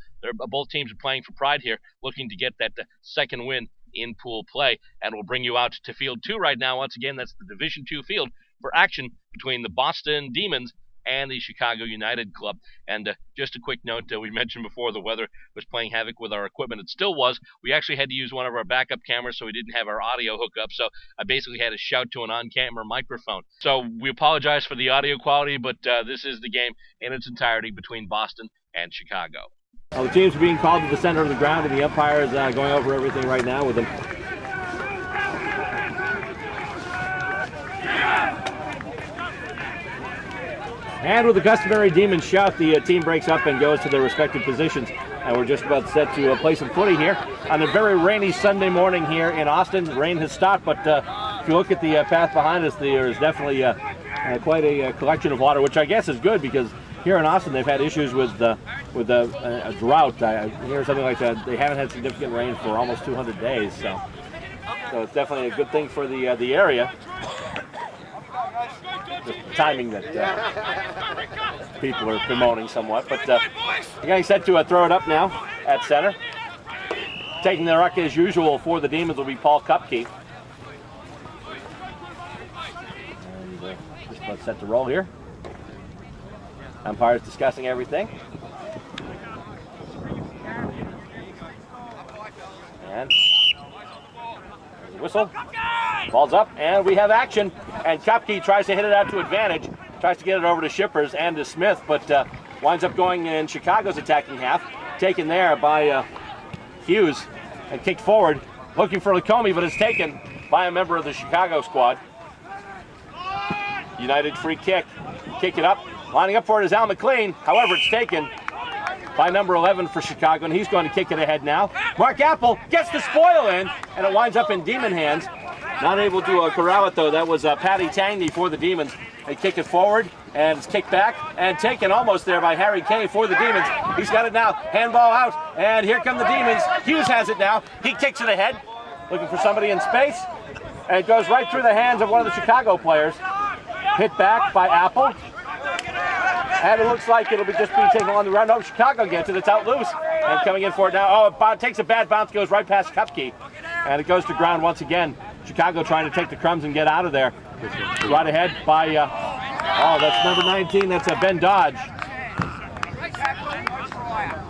both teams are playing for pride here, looking to get that second win in pool play. And we'll bring you out to Field 2 right now. Once again, that's the Division 2 field for action between the Boston Demons and the Chicago United club. And just a quick note, we mentioned before the weather was playing havoc with our equipment. It still was. We actually had to use one of our backup cameras, so we didn't have our audio hook up, so I basically had to shout to an on-camera microphone. So we apologize for the audio quality, but this is the game in its entirety between Boston and Chicago. Well, the teams are being called to the center of the ground, and the umpire is going over everything right now with them. And with the customary Demon shout, the team breaks up and goes to their respective positions. And we're just about set to play some footy here on a very rainy Sunday morning here in Austin. The rain has stopped, but if you look at the path behind us, there is definitely quite a collection of water, which I guess is good because here in Austin they've had issues with a drought. I hear something like that. They haven't had significant rain for almost 200 days, so it's definitely a good thing for the area. The timing that people are promoting somewhat, but they're getting set to throw it up now at center. Taking the ruck as usual for the Demons will be Paul Kupke. And just about set to roll here. Umpires discussing everything. And there's a whistle. Ball's up, and we have action. And Kupke tries to hit it out to advantage. Tries to get it over to Shippers and to Smith, but winds up going in Chicago's attacking half. Taken there by Hughes and kicked forward. Looking for Lacombe, but it's taken by a member of the Chicago squad. United free kick. Kick it up. Lining up for it is Al McLean. However, it's taken by number 11 for Chicago, and he's going to kick it ahead now. Mark Apple gets the spoil in, and it winds up in Demon hands. Not able to corral it, though. That was Patty Tangney for the Demons. They kick it forward, and it's kicked back, and taken almost there by Harry Kay for the Demons. He's got it now. Handball out, and here come the Demons. Hughes has it now. He kicks it ahead, looking for somebody in space, and it goes right through the hands of one of the Chicago players. Hit back by Apple. And it looks like it'll be just being taken on the run. Oh, Chicago gets it. It's out loose. And coming in for it now. Oh, it takes a bad bounce, goes right past Kupke. And it goes to ground once again. Chicago trying to take the crumbs and get out of there. Right ahead by, that's number 19. That's Ben Dodge.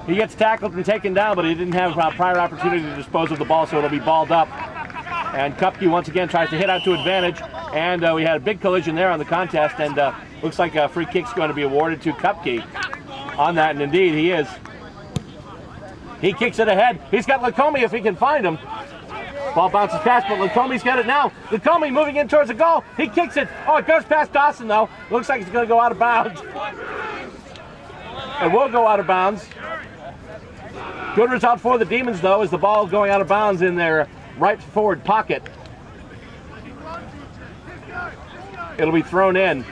He gets tackled and taken down, but he didn't have prior opportunity to dispose of the ball, so it'll be balled up. And Kupke once again tries to hit out to advantage. And we had a big collision there on the contest, and looks like a free kick's going to be awarded to Kupke on that, and indeed he is. He kicks it ahead. He's got Lacombe if he can find him. Ball bounces past, but Lacombe's got it now. Lacombe moving in towards the goal. He kicks it. Oh, it goes past Dawson, though. Looks like it's going to go out of bounds. It will go out of bounds. Good result for the Demons, though, as the ball going out of bounds in their right forward pocket. It'll be thrown in.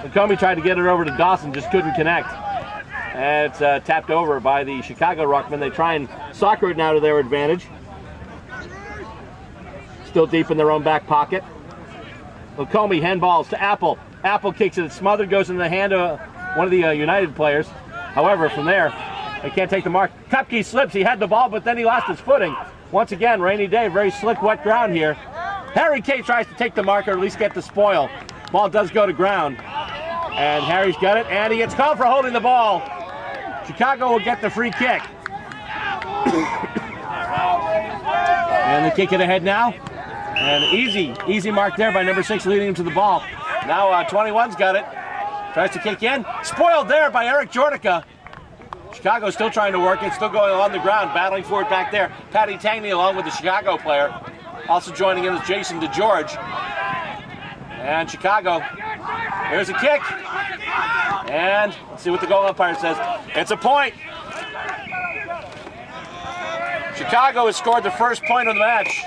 Lacombe tried to get it over to Dawson, just couldn't connect. And it's tapped over by the Chicago Ruckman. They try and soccer it now to their advantage. Still deep in their own back pocket. Lacombe handballs to Apple. Apple kicks it. It's smothered, goes into the hand of one of the United players. However, from there, they can't take the mark. Kupke slips. He had the ball, but then he lost his footing. Once again, rainy day, very slick, wet ground here. Harry Kay tries to take the mark or at least get the spoil. Ball does go to ground. And Harry's got it, and he gets called for holding the ball. Chicago will get the free kick. And they kick it ahead now. And easy mark there by number 6 leading him to the ball. Now 21's got it. Tries to kick in. Spoiled there by Eric Jordica. Chicago's still trying to work it, still going on the ground, battling for it back there. Patty Tangney along with the Chicago player. Also joining in is Jason DeGeorge. And Chicago, here's a kick. And let's see what the goal umpire says. It's a point. Chicago has scored the first point of the match.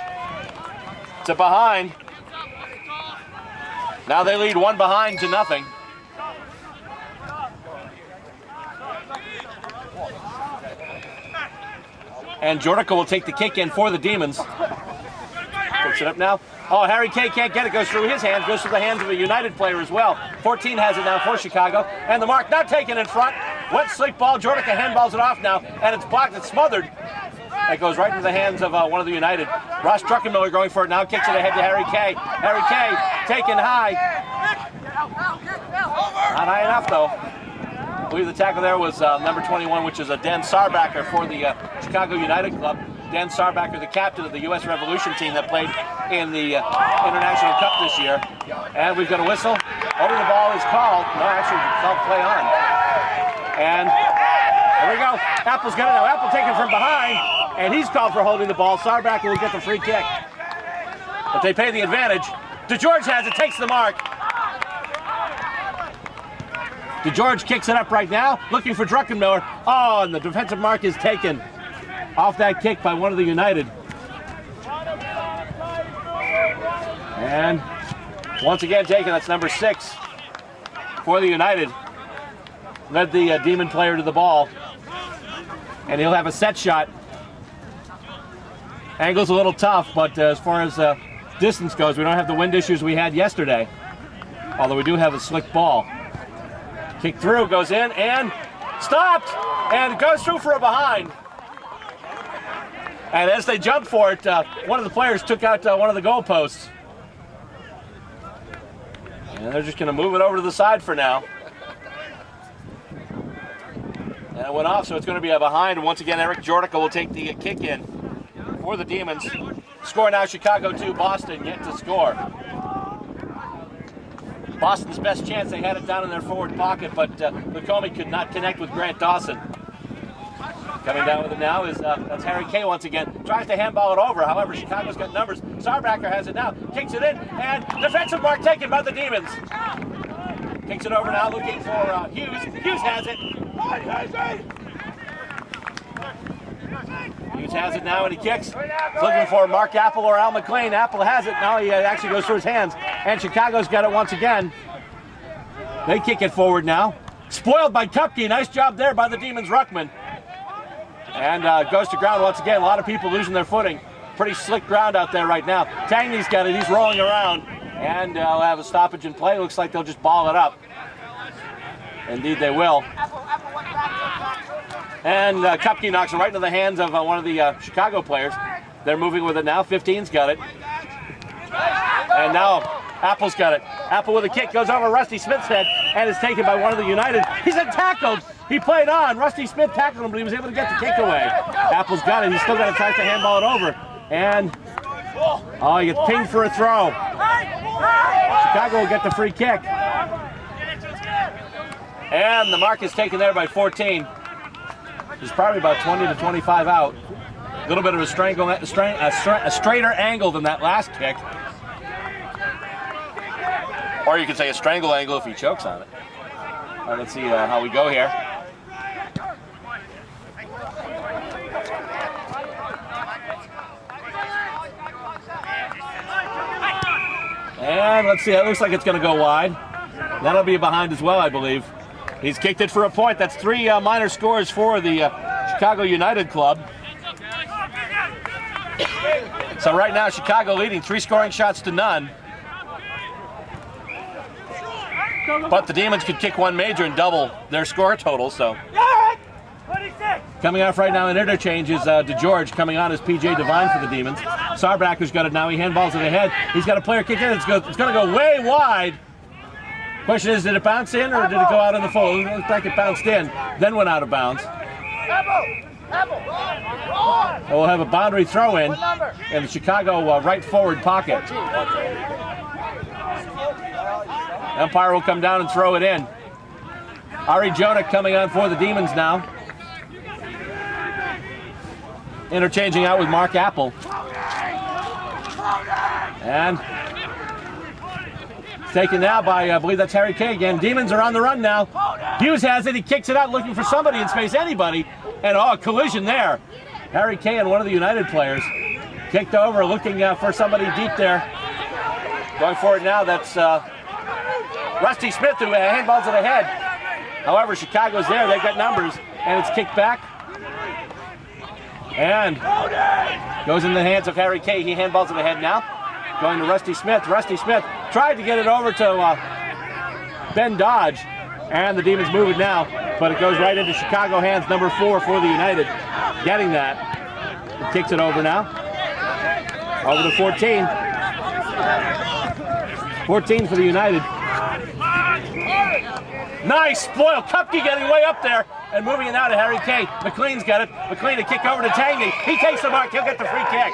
It's a behind. Now they lead 1-0. And Jordica will take the kick in for the Demons. Picks it up now. Oh, Harry Kay can't get it. Goes through his hands. Goes through the hands of a United player as well. 14 has it now for Chicago. And the mark not taken in front. Wet slick ball. Jordica handballs it off now. And it's blocked. It's smothered. It goes right into the hands of one of the United. Ross Druckenmiller going for it now. Kicks it ahead to Harry Kay. Harry Kay taken high. Not high enough, though. I believe the tackle there was number 21, which is Dan Sarbacker for the Chicago United club. Dan Sarbacker, the captain of the U.S. Revolution team that played in the International Cup this year. And we've got a whistle. Holding the ball is called. No, actually, it's called play on. And there we go. Apple's got it now. Apple taken from behind, and he's called for holding the ball. Sarbacker will get the free kick. But they pay the advantage. DeGeorge has it, takes the mark. DeGeorge kicks it up right now, looking for Druckenmiller. Oh, and the defensive mark is taken off that kick by one of the United. And once again taken, that's number 6 for the United. Led the Demon player to the ball. And he'll have a set shot. Angle's a little tough, but as far as distance goes, we don't have the wind issues we had yesterday. Although we do have a slick ball. Kick through, goes in, and stopped! And goes through for a behind. And as they jumped for it, one of the players took out one of the goalposts. And they're just going to move it over to the side for now. And it went off, so it's going to be a behind. And once again, Eric Jordica will take the kick in for the Demons. Score now, Chicago 2, Boston yet to score. Boston's best chance, they had it down in their forward pocket, but Lukome could not connect with Grant Dawson. Coming down with it now is that's Harry Kay once again. Tries to handball it over. However, Chicago's got numbers. Sarbacker has it now. Kicks it in, and defensive mark taken by the Demons. Kicks it over now, looking for Hughes. Hughes has it. Hughes has it now, and he kicks. Looking for Mark Apple or Al McLean. Apple has it. Now he actually goes through his hands. And Chicago's got it once again. They kick it forward now. Spoiled by Kupke. Nice job there by the Demons' ruckman. And goes to ground once again. A lot of people losing their footing. Pretty slick ground out there right now. Tangney's got it. He's rolling around. And they'll have a stoppage in play. Looks like they'll just ball it up. Indeed they will. And Kupke knocks it right into the hands of one of the Chicago players. They're moving with it now. 15's got it. And now Apple's got it. Apple with a kick goes over Rusty Smith's head and is taken by one of the United. He's been tackled. He played on. Rusty Smith tackled him, but he was able to get the kick away. Apple's got it. He's still got a chance to handball it over. And, oh, he gets pinged for a throw. Chicago will get the free kick. And the mark is taken there by 14. He's probably about 20 to 25 out. A little bit of a straighter angle than that last kick. Or you could say a strangle angle if he chokes on it. All right, let's see how we go here. And let's see, it looks like it's going to go wide. That'll be behind as well, I believe. He's kicked it for a point. That's 3 minor scores for the Chicago United club. So right now, Chicago leading 3 scoring shots to none. But the Demons could kick one major and double their score total, so. Coming off right now in interchange is DeGeorge. Coming on is P.J. Devine for the Demons. Sarbacker's got it now. He handballs it ahead. He's got a player kick in. It's going to go way wide. Question is, did it bounce in or did it go out in the full? It looks like it bounced in, then went out of bounds. So we'll have a boundary throw in the Chicago right forward pocket. Umpire will come down and throw it in. Ari Jonak coming on for the Demons now. Interchanging out with Mark Apple. And taken now by, I believe that's Harry Kay again. Demons are on the run now. Hughes has it. He kicks it out looking for somebody in space, anybody. And a collision there. Harry Kay and one of the United players kicked over looking for somebody deep there. Going for it now, that's Rusty Smith who handballs it ahead. However, Chicago's there. They've got numbers. And it's kicked back. And goes in the hands of Harry Kay. He handballs it ahead now. Going to Rusty Smith. Rusty Smith tried to get it over to Ben Dodge. And the Demons move it now. But it goes right into Chicago hands, number 4 for the United. Getting that. He kicks it over now. Over to 14. 14 for the United. Nice spoil. Kupke getting way up there and moving it now to Harry Kay. McLean's got it. McLean a kick over to Tangy. He takes the mark. He'll get the free kick.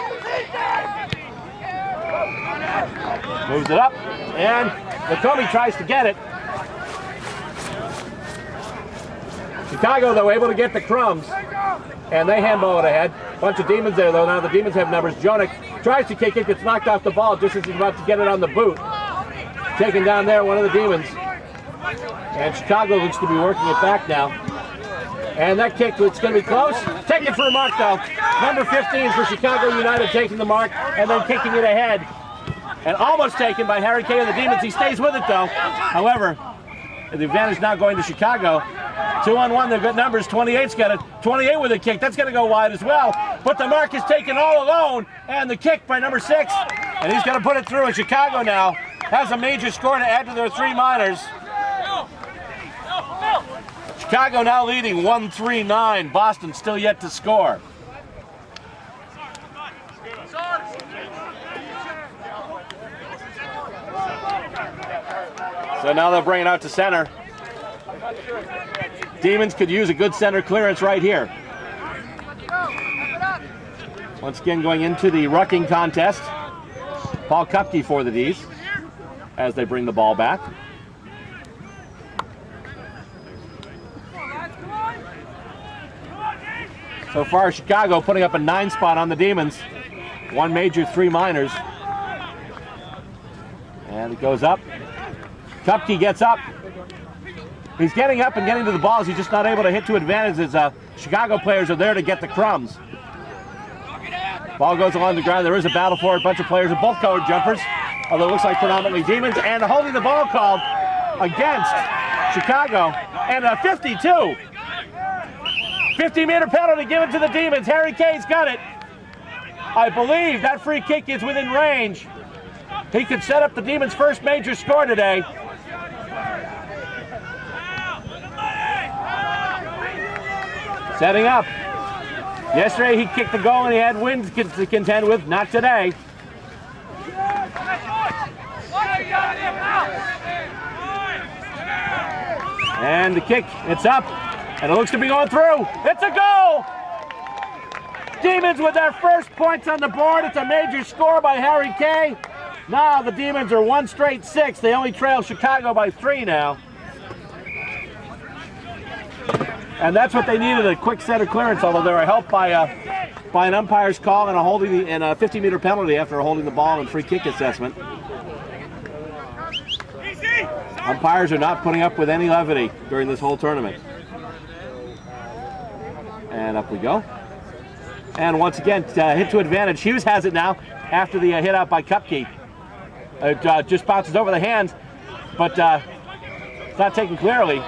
Moves it up. And McComey tries to get it. Chicago, though, able to get the crumbs. And they handball it ahead. Bunch of Demons there, though. Now the Demons have numbers. Jonik tries to kick it. Gets knocked off the ball just as he's about to get it on the boot. Taken down there, one of the Demons. And Chicago looks to be working it back now. And that kick, it's going to be close. Taken for a mark, though. Number 15 for Chicago United taking the mark and then kicking it ahead. And almost taken by Harry Kay and the Demons. He stays with it, though. However, the advantage now going to Chicago. 2-on-1, they've got numbers. 28's got it. 28 with a kick. That's going to go wide as well. But the mark is taken all alone. And the kick by number 6. And he's going to put it through. And Chicago now has a major score to add to their 3 minors. Chicago now leading 1-3-9. Boston still yet to score. So now they'll bring it out to center. Demons could use a good center clearance right here. Once again going into the rucking contest. Paul Kupke for the D's as they bring the ball back. So far, Chicago putting up a 9 spot on the Demons. 1 major, 3 minors. And it goes up. Kupke gets up. He's getting up and getting to the balls. He's just not able to hit to advantage as Chicago players are there to get the crumbs. Ball goes along the ground. There is a battle for it. A bunch of players with both colored jumpers, although it looks like predominantly Demons. And holding the ball called against Chicago. And a 52. 50-meter penalty given to the Demons. Harry Kay's got it. I believe that free kick is within range. He could set up the Demons' first major score today. Setting up. Yesterday he kicked the goal and he had wind to contend with. Not today. And the kick, it's up. And it looks to be going through. It's a goal! Demons with their first points on the board. It's a major score by Harry Kay. Now the Demons are 1 straight 6. They only trail Chicago by 3 now. And that's what they needed, a quick center clearance, although they were helped by an umpire's call and a 50-meter penalty after holding the ball and free kick assessment. Umpires are not putting up with any levity during this whole tournament. And up we go. And once again, hit to advantage. Hughes has it now after the hit out by Kupke. It just bounces over the hands, but it's not taken clearly.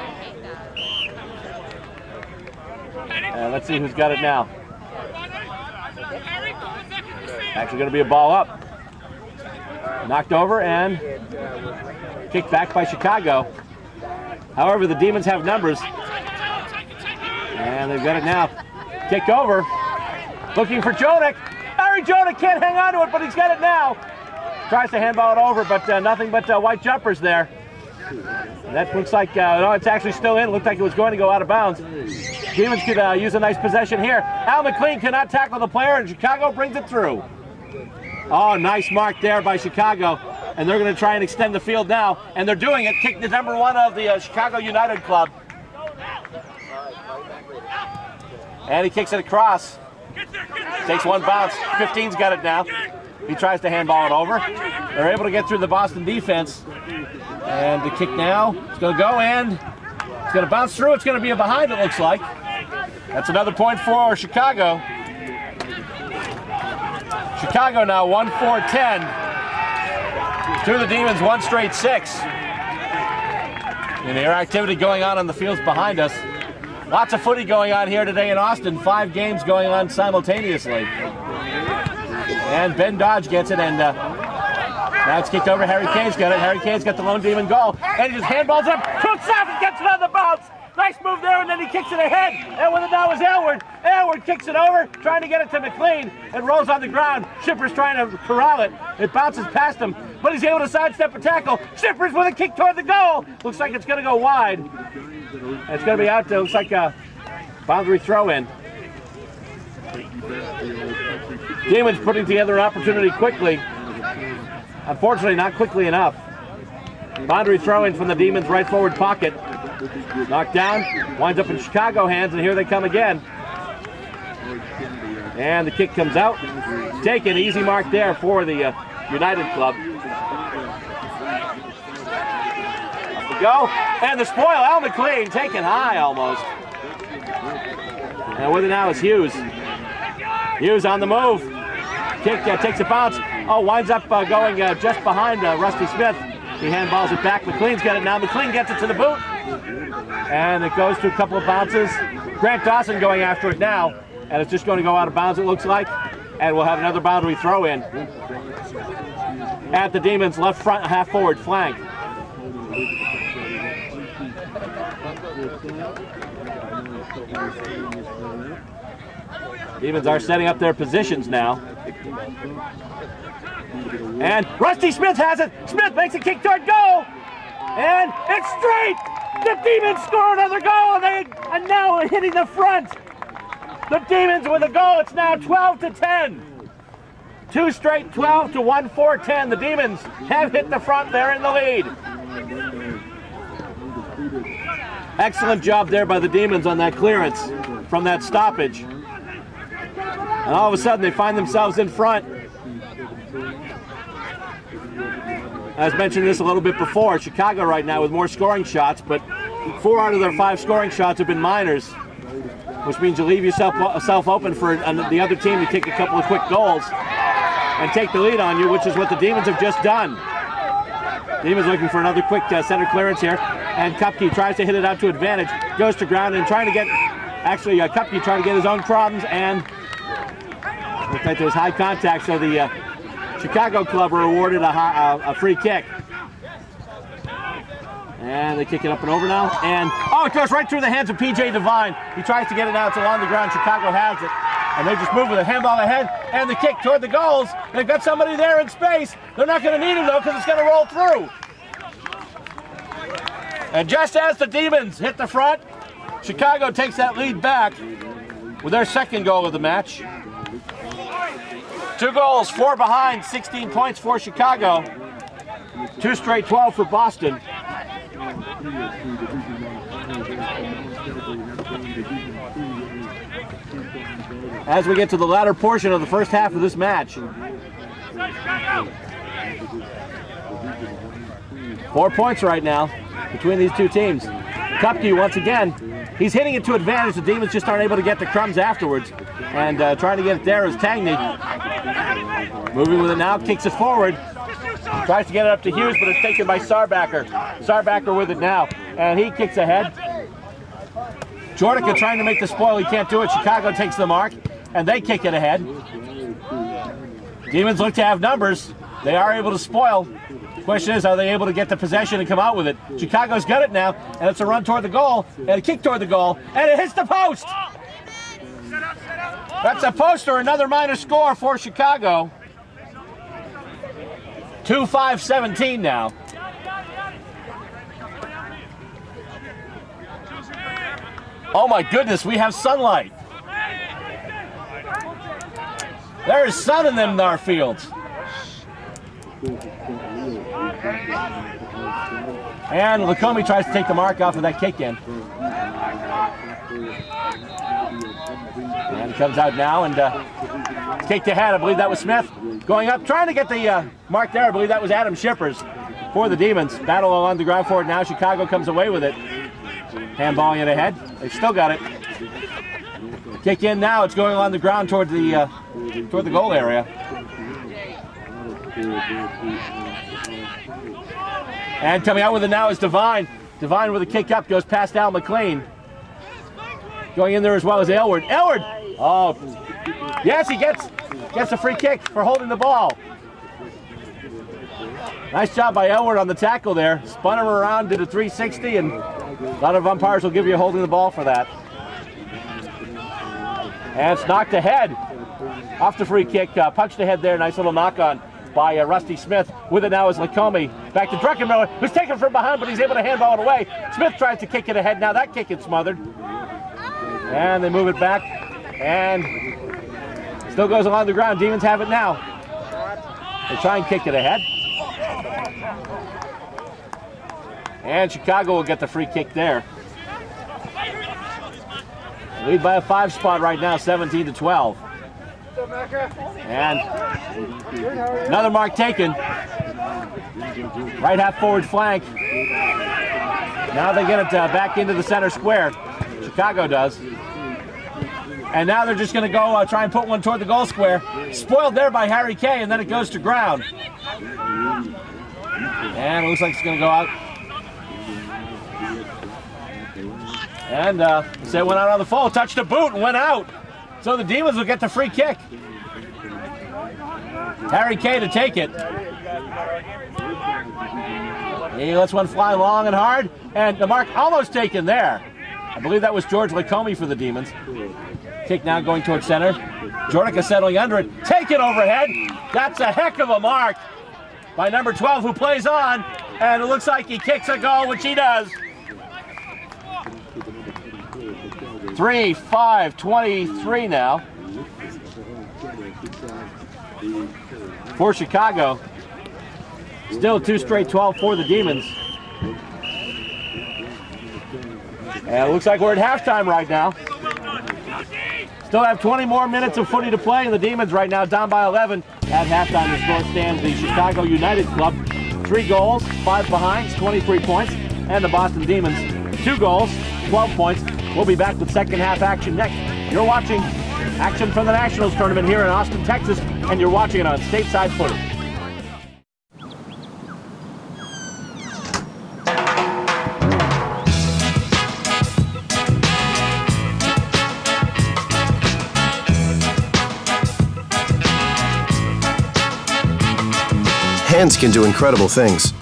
Let's see who's got it now. Actually going to be a ball up. Knocked over and kicked back by Chicago. However, the Demons have numbers. And they've got it now. Kick over. Looking for Jonik. Harry Jonik can't hang on to it, but he's got it now. Tries to handball it over, but nothing but white jumpers there. And that looks like, no, it's actually still in. Looked like it was going to go out of bounds. Demons could use a nice possession here. Al McLean cannot tackle the player, and Chicago brings it through. Oh, nice mark there by Chicago. And they're going to try and extend the field now. And they're doing it. Kick the number 1 of the Chicago United club. And he kicks it across. Takes 1 bounce. 15's got it now. He tries to handball it over. They're able to get through the Boston defense. And the kick now. It's going to go and it's going to bounce through. It's going to be a behind, it looks like. That's another point for Chicago. Chicago now 1-4-10. To the Demons, 1 straight 6. And their activity going on the fields behind us. Lots of footy going on here today in Austin. 5 games going on simultaneously. And Ben Dodge gets it, and now it's kicked over. Harry Kane's got it. Harry Kane's got the lone demon goal, and he just handballs it up. Cooks off and gets it on the bounce. Nice move there, and then he kicks it ahead. And with it now is Aylward. Aylward kicks it over, trying to get it to McLean. It rolls on the ground. Shipper's trying to corral it. It bounces past him, but he's able to sidestep a tackle. Shipper's with a kick toward the goal. Looks like it's going to go wide. And it's going to be out there. Looks like a boundary throw in. Demons putting together an opportunity quickly. Unfortunately, not quickly enough. Boundary throw in from the Demons' right forward pocket. Knocked down, winds up in Chicago hands, and here they come again. And the kick comes out. Taken, easy mark there for the United club. Up we go, and the spoil, Al McLean, taken high almost. And with it now is Hughes. Hughes on the move. Kick takes a bounce. Oh, winds up going just behind Rusty Smith. He handballs it back. McLean's got it now. McLean gets it to the boot. And it goes to a couple of bounces. Grant Dawson going after it now. And it's just going to go out of bounds, it looks like. And we'll have another boundary throw in at the Demons' left front half forward flank. Demons are setting up their positions now. And Rusty Smith has it. Smith makes a kick toward goal. And it's straight. The Demons score another goal, and they are now hitting the front. The Demons with a goal. It's now 12-10. 2 straight 12 to 1-4-10. The Demons have hit the front. They're in the lead. Excellent job there by the Demons on that clearance from that stoppage. And all of a sudden they find themselves in front. As mentioned this a little bit before, Chicago right now with more scoring shots, but 4 out of their 5 scoring shots have been minors, which means you leave yourself open for the other team to kick a couple of quick goals and take the lead on you, which is what the Demons have just done. Demons looking for another quick center clearance here, and Kupke tries to hit it out to advantage, goes to ground and trying to get, actually Kupke trying to get his own problems, and looks like there was high contact, so the Chicago club were awarded a free kick. And they kick it up and over now. And, oh, it goes right through the hands of P.J. Devine. He tries to get it out. It's along the ground. Chicago has it. And they just move with a handball ahead. And the kick toward the goals. They've got somebody there in space. They're not going to need him, though, because it's going to roll through. And just as the Demons hit the front, Chicago takes that lead back with their second goal of the match. 2 goals, 4 behind, 16 points for Chicago. 2 straight 12 for Boston. As we get to the latter portion of the first half of this match. 4 points right now between these two teams. Kupke once again, he's hitting it to advantage. The Demons just aren't able to get the crumbs afterwards. And trying to get it there is Tangney. Moving with it now, kicks it forward. Tries to get it up to Hughes, but it's taken by Sarbacker. Sarbacker with it now, and he kicks ahead. Jordica trying to make the spoil, he can't do it. Chicago takes the mark, and they kick it ahead. Demons look to have numbers. They are able to spoil. The question is, are they able to get the possession and come out with it? Chicago's got it now, and it's a run toward the goal, and a kick toward the goal, and it hits the post! That's a post or another minor score for Chicago. 2-5-17 now. Oh my goodness, we have sunlight. There is sun in them our fields. And Lacombe tries to take the mark off of that kick in. And it comes out now and kicked ahead. I believe that was Smith. Going up, trying to get the mark there. I believe that was Adam Shippers for the Demons. Battle along the ground for it now. Chicago comes away with it. Handballing it ahead. They've still got it. Kick in now. It's going along the ground toward the goal area. And coming out with it now is Devine. Devine with a kick up goes past Al McLean. Going in there as well as Aylward. Aylward! Oh, yes, he gets a free kick for holding the ball. Nice job by Aylward on the tackle there. Spun him around, did a 360, and a lot of umpires will give you holding the ball for that. And it's knocked ahead off the free kick, punched ahead there. Nice little knock on by Rusty Smith. With it now is Lacombe. Back to Druckenmiller, who's taken from behind, but he's able to handball it away. Smith tries to kick it ahead. Now that kick is smothered. And they move it back. And still goes along the ground. Demons have it now. They try and kick it ahead. And Chicago will get the free kick there. Lead by a 5 spot right now, 17-12. And another mark taken. Right half forward flank. Now they get it back into the center square. Chicago does. And now they're just going to go try and put one toward the goal square. Spoiled there by Harry Kay, and then it goes to ground. And it looks like it's going to go out. And it went out on the fall, touched a boot and went out. So the Demons will get the free kick. Harry Kay to take it. He lets one fly long and hard, and the mark almost taken there. I believe that was George Lacombe for the Demons. Kick now going towards center. Jordica settling under it. Take it overhead. That's a heck of a mark by number 12 who plays on, and it looks like he kicks a goal, which he does. 3-5-23 now for Chicago. Still 2 straight 12 for the Demons. And it looks like we're at halftime right now. Still have 20 more minutes of footy to play, and the Demons right now down by 11 at halftime. The score stands the Chicago United Club 3 goals, 5 behinds, 23 points, and the Boston Demons 2 goals, 12 points. We'll be back with second half action next. You're watching action from the Nationals Tournament here in Austin, Texas, and you're watching it on Stateside Footy. Hands can do incredible things.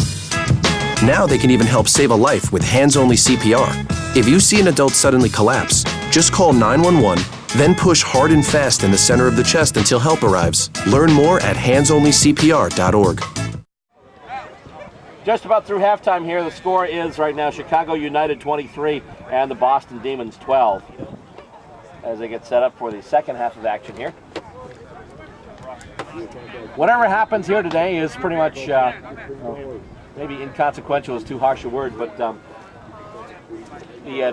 Now they can even help save a life with hands-only CPR. If you see an adult suddenly collapse, just call 911, then push hard and fast in the center of the chest until help arrives. Learn more at handsonlycpr.org. Just about through halftime here. The score is right now Chicago United 23 and the Boston Demons 12 as they get set up for the second half of action here. Whatever happens here today is pretty much, maybe inconsequential is too harsh a word, but the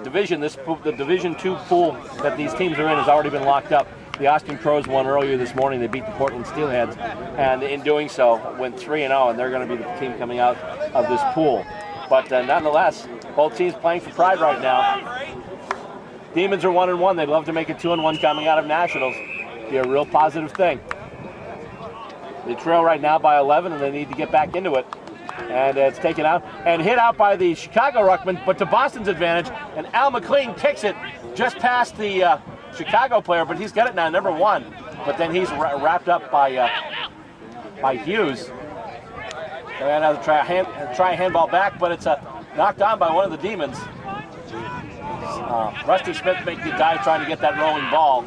Division 2 pool that these teams are in has already been locked up. The Austin Crows won earlier this morning. They beat the Portland Steelheads, and in doing so went 3-0, and they're going to be the team coming out of this pool. But nonetheless, both teams playing for pride right now. Demons are 1-1. They'd love to make it 2-1 coming out of Nationals. Be a real positive thing. They trail right now by 11, and they need to get back into it. And it's taken out and hit out by the Chicago ruckman, but to Boston's advantage. And Al McLean kicks it just past the Chicago player, but he's got it now, number 1. But then he's wrapped up by Hughes. And now try a handball back, but it's knocked on by one of the Demons. Rusty Smith making a dive trying to get that rolling ball.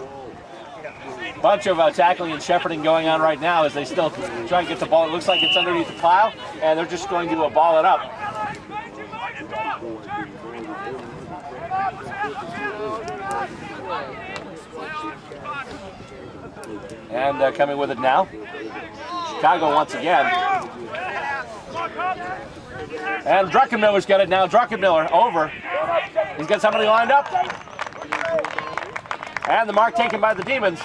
Bunch of tackling and shepherding going on right now as they still try and get the ball. It looks like it's underneath the pile, and they're just going to ball it up. And coming with it now, Chicago once again. And Druckenmiller's got it now. Druckenmiller over. He's got somebody lined up. And the mark taken by the Demons.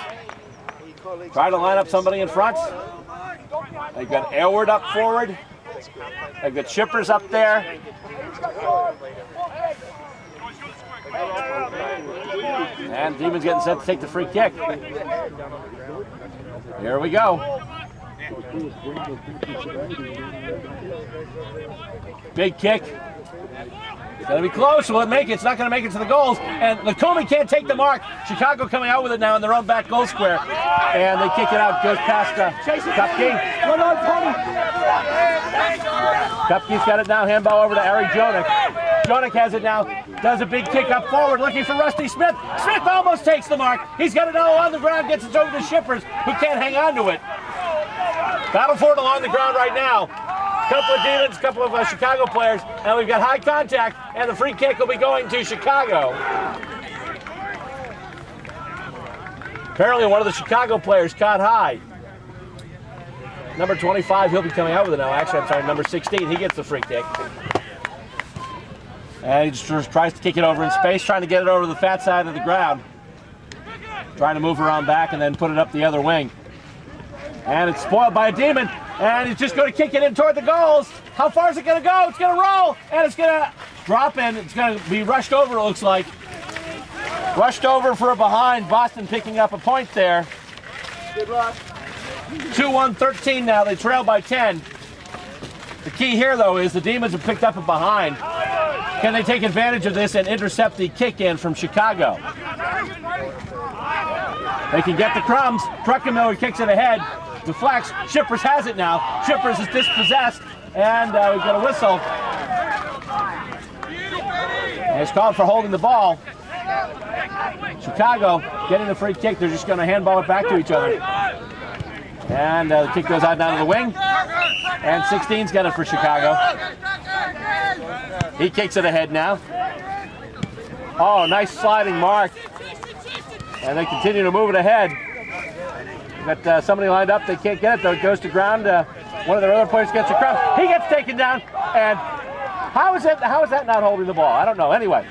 Try to line up somebody in front. They've got Aylward up forward. They've got Shippers up there. And Demons getting set to take the free kick. Here we go. Big kick. It's going to be close. Will it make it? It's not going to make it to the goals. And Lacombe can't take the mark. Chicago coming out with it now in their own back goal square. And they kick it out. Goes past Kupke. Kupke's got it now. Handball over to Ari Jonik. Jonik has it now. Does a big kick up forward, looking for Rusty Smith. Smith almost takes the mark. He's got it all on the ground. Gets it over to Shippers, who can't hang on to it. Battle for it along the ground right now. Couple of Demons, couple of Chicago players, and we've got high contact, and the free kick will be going to Chicago. Apparently one of the Chicago players caught high. Number 25, he'll be coming out with it now. Actually, I'm sorry, number 16, he gets the free kick. And he just tries to kick it over in space, trying to get it over to the fat side of the ground. Trying to move around back and then put it up the other wing. And it's spoiled by a Demon, and he's just going to kick it in toward the goals. How far is it going to go? It's going to roll, and it's going to drop in. It's going to be rushed over, it looks like. Rushed over for a behind. Boston picking up a point there. Good luck. 2-1-13 now. They trail by 10. The key here, though, is the Demons have picked up a behind. Can they take advantage of this and intercept the kick in from Chicago? They can get the crumbs. Druckenmiller kicks it ahead. Deflects. Shippers has it now. Shippers is dispossessed. And we've got a whistle. And it's called for holding the ball. Chicago getting the free kick. They're just going to handball it back to each other. And the kick goes out down to the wing. And 16's got it for Chicago. He kicks it ahead now. Oh, nice sliding mark. And they continue to move it ahead. Got somebody lined up. They can't get it, though. It goes to ground. One of their other players gets a crumb. He gets taken down. And how is that not holding the ball? I don't know. Anyway,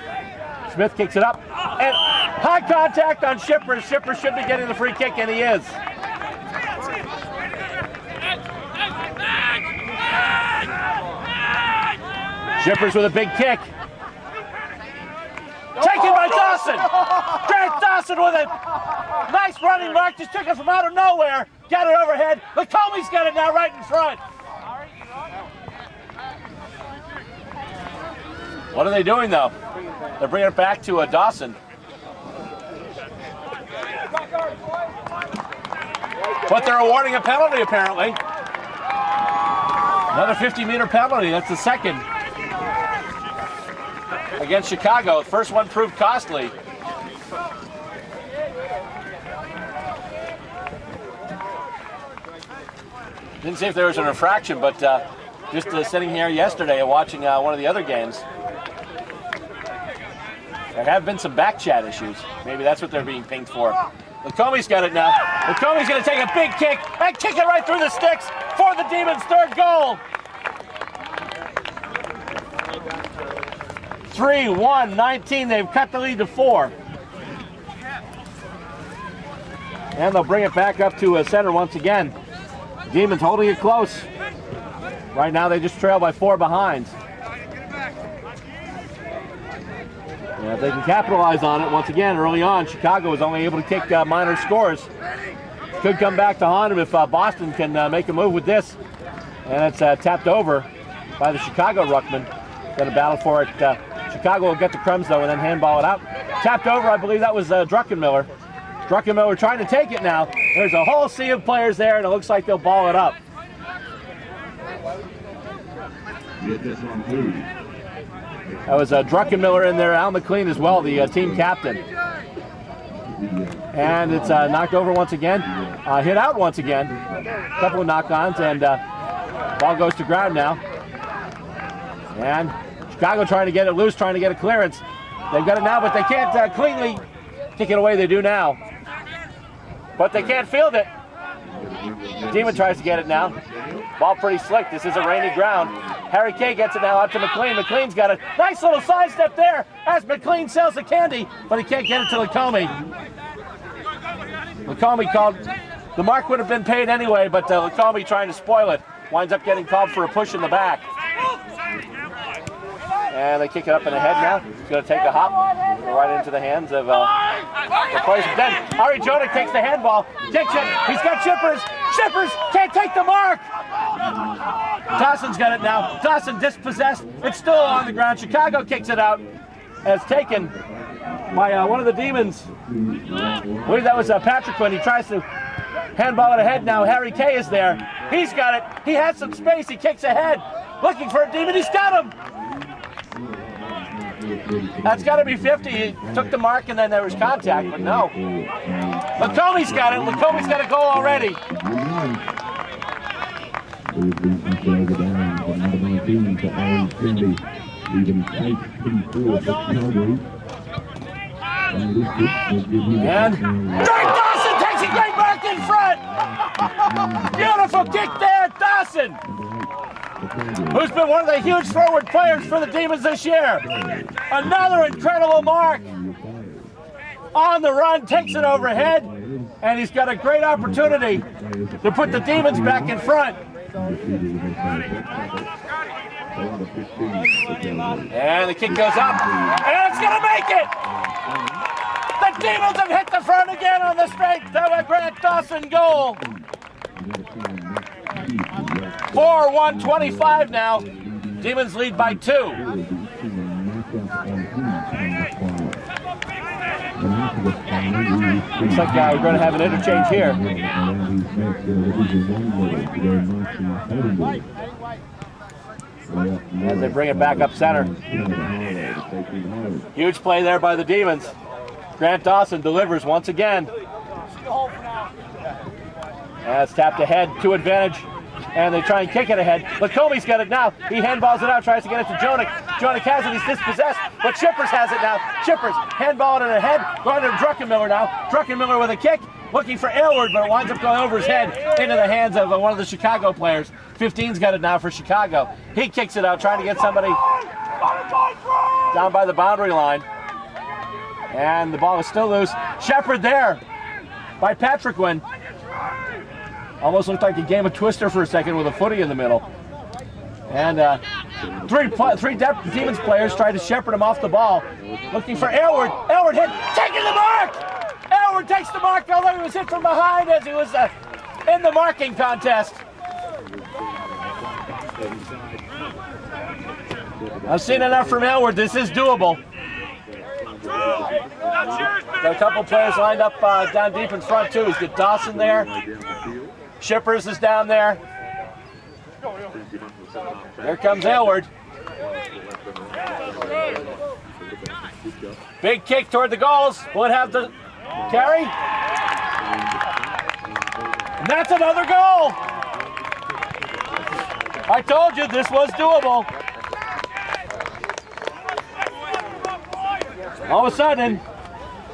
Smith kicks it up. And high contact on Shippers. Shippers should be getting the free kick, and he is. Shippers with a big kick. Taken by Dawson. Grant Dawson with a nice running mark. Just took it from out of nowhere. Got it overhead. Lacombe's got it now right in front. What are they doing, though? They're bringing it back to Dawson. But they're awarding a penalty, apparently. Another 50-meter penalty. That's the second against Chicago. The first one proved costly. Didn't see if there was an infraction, but just sitting here yesterday and watching one of the other games, there have been some back chat issues. Maybe that's what they're being pinged for. Lacombe's got it now. Lacombe's going to take a big kick and kick it right through the sticks for the Demons' third goal. 3-1-19. They've cut the lead to 4. And they'll bring it back up to center once again. Demons holding it close. Right now they just trail by 4 behinds. Yeah, if they can capitalize on it once again early on, Chicago was only able to kick minor scores. Could come back to haunt them if Boston can make a move with this. And it's tapped over by the Chicago ruckman. Going to battle for it. Chicago will get the crumbs, though, and then handball it out. Tapped over, I believe that was Druckenmiller. Druckenmiller trying to take it now. There's a whole sea of players there, and it looks like they'll ball it up. That was Druckenmiller in there, Al McLean as well, the team captain. And it's knocked over once again, hit out once again. A couple of knock-ons, and ball goes to ground now. And Chicago trying to get it loose, trying to get a clearance. They've got it now, but they can't cleanly kick it away. They do now. But they can't field it. Demon tries to get it now. Ball pretty slick. This is a rainy ground. Harry Kay gets it now out to McLean. McLean's got a nice little sidestep there as McLean sells the candy, but he can't get it to Lacombe. Lacombe called. The mark would have been paid anyway, but Lacombe trying to spoil it. Winds up getting called for a push in the back. And they kick it up in the head now. He's going to take a hop right into the hands of the players. Then Ari Jonik takes the handball. Takes it. He's got Shippers. Shippers can't take the mark. Dawson's got it now. Dawson dispossessed. It's still on the ground. Chicago kicks it out. As taken by one of the Demons. I believe that was Patrick when he tries to handball it ahead now. Harry Kay is there. He's got it. He has some space. He kicks ahead. Looking for a Demon. He's got him. That's got to be 50. He took the mark and then there was contact, but no. Lacombe's got it. Lacombe's got a goal already. And Drake Dawson takes a great mark in front. Beautiful kick there, Dawson, who's been one of the huge forward players for the Demons this year. Another incredible mark. On the run, takes it overhead, and he's got a great opportunity to put the Demons back in front. And the kick goes up, and it's going to make it! The Demons have hit the front again on the strength of a Grant Dawson goal. 4-1-25 now. Demons lead by 2. Looks like we're going to have an interchange here. As they bring it back up center. Huge play there by the Demons. Grant Dawson delivers once again. And it's tapped ahead, to advantage. And they try and kick it ahead. Lacombe's got it now. He handballs it out, tries to get it to Jonik. Jonik has it, he's dispossessed, but Shippers has it now. Shippers handballing it ahead, going to Druckenmiller now. Druckenmiller with a kick, looking for Aylward, but it winds up going over his head into the hands of one of the Chicago players. 15's got it now for Chicago. He kicks it out, trying to get somebody down by the boundary line. And the ball is still loose. Shepard there by Patrick Wynn. Almost looked like a game of Twister for a second with a footy in the middle. And three Demons players tried to shepherd him off the ball. Looking for Aylward. Aylward hit, taking the mark! Aylward takes the mark, although he was hit from behind as he was in the marking contest. I've seen enough from Aylward. This is doable. Got a couple players lined up down deep in front too. He's got Dawson there. Shippers is down there. Here comes Aylward. Big kick toward the goals. Will it have the carry? And that's another goal. I told you this was doable. All of a sudden,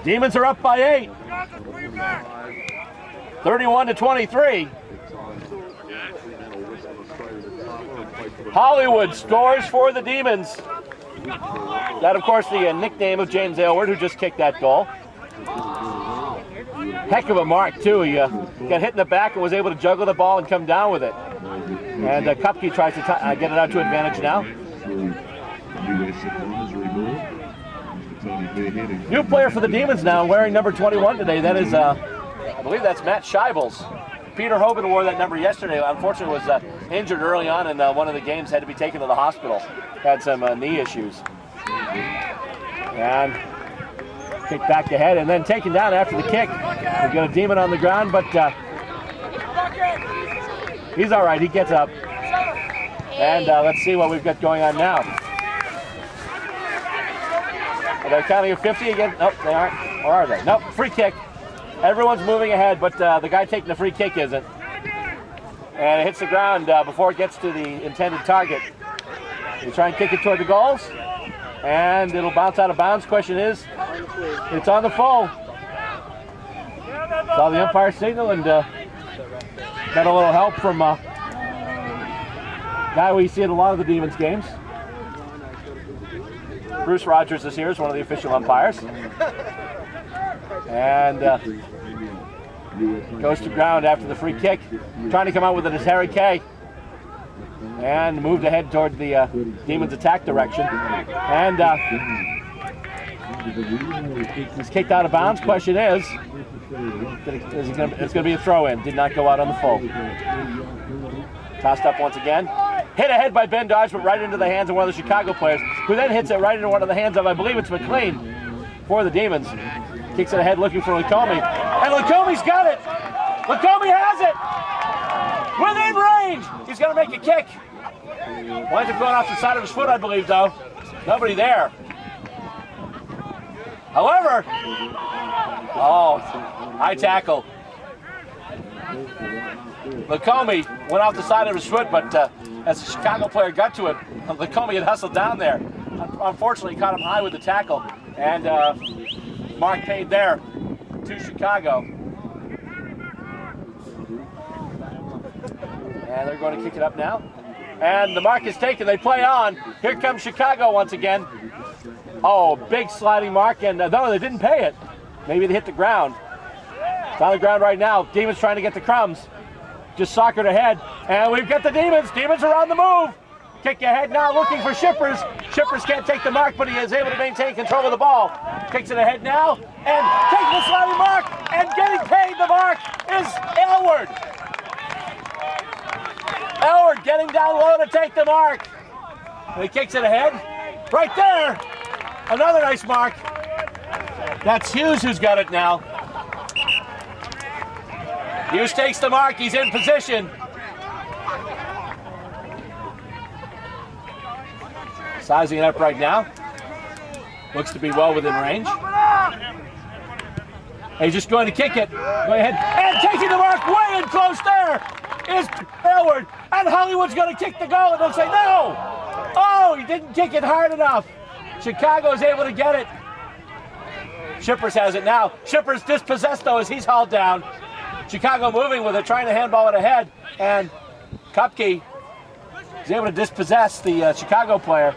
Demons are up by 8. 31-23. Hollywood scores for the Demons. That, of course, the nickname of James Aylward, who just kicked that goal. Heck of a mark, too. He got hit in the back and was able to juggle the ball and come down with it. And Kupke tries to get it out to advantage now. New player for the Demons now, wearing number 21 today. That is, I believe that's Matt Scheibels. Peter Hoban wore that number yesterday. Unfortunately, was injured early on in one of the games, had to be taken to the hospital. Had some knee issues. And kicked back ahead and then taken down after the kick. We've got a Demon on the ground, but he's all right. He gets up. And let's see what we've got going on now. Are they counting a 50 again? Nope, they aren't. Or are they? Nope, free kick. Everyone's moving ahead, but the guy taking the free kick isn't. And it hits the ground before it gets to the intended target. They try and kick it toward the goals, and it'll bounce out of bounds. Question is, it's on the full. Saw the umpire signal and got a little help from a guy we see at a lot of the Demons games. Bruce Rogers is here as one of the official umpires. And goes to ground after the free kick. Trying to come out with it is Harry Kay. And moved ahead toward the Demons' attack direction. And he's kicked out of bounds. Question is it's going to be a throw-in. Did not go out on the full. Tossed up once again. Hit ahead by Ben Dodge, but right into the hands of one of the Chicago players, who then hits it right into one of the hands of, I believe it's McLean for the Demons. Kicks it ahead looking for Lacombe. And Lacome's got it! Lacombe has it! Within range! He's going to make a kick. Winds up going off the side of his foot, I believe, though. Nobody there. However, high tackle. Lacombe went off the side of his foot, but as the Chicago player got to it, Lacombe had hustled down there. Unfortunately, caught him high with the tackle, and mark paid there to Chicago. And they're going to kick it up now. And the mark is taken. They play on. Here comes Chicago once again. Oh, big sliding mark, and no, they didn't pay it. Maybe they hit the ground. It's on the ground right now. Demons trying to get the crumbs. Just soccered ahead, and we've got the Demons. Demons are on the move. Kick ahead now, looking for Shippers. Shippers can't take the mark, but he is able to maintain control of the ball. Kicks it ahead now, and taking the sliding mark, and getting paid the mark is Elward. Elward getting down low to take the mark. And he kicks it ahead. Right there. Another nice mark. That's Hughes who's got it now. Hughes takes the mark. He's in position. Sizing it up right now. Looks to be well within range. He's just going to kick it. Go ahead. And taking the mark way in close there is Elward. And Hollywood's going to kick the goal. It looks like no. Oh, he didn't kick it hard enough. Chicago's able to get it. Shippers has it now. Shippers dispossessed though as he's hauled down. Chicago moving with it, trying to handball it ahead. And Kupke is able to dispossess the Chicago player.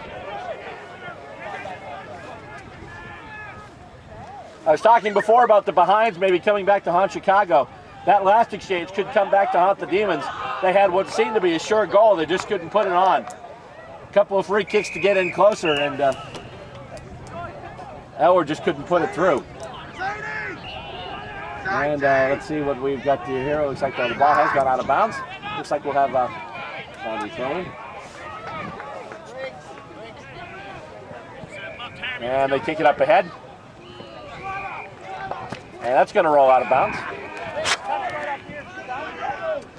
I was talking before about the behinds maybe coming back to haunt Chicago. That last exchange could come back to haunt the Demons. They had what seemed to be a sure goal. They just couldn't put it on. A couple of free kicks to get in closer, and Elward just couldn't put it through. And let's see what we've got here. It looks like the ball has gone out of bounds. Looks like we'll have boundary throw-in. And they kick it up ahead. And that's going to roll out of bounds.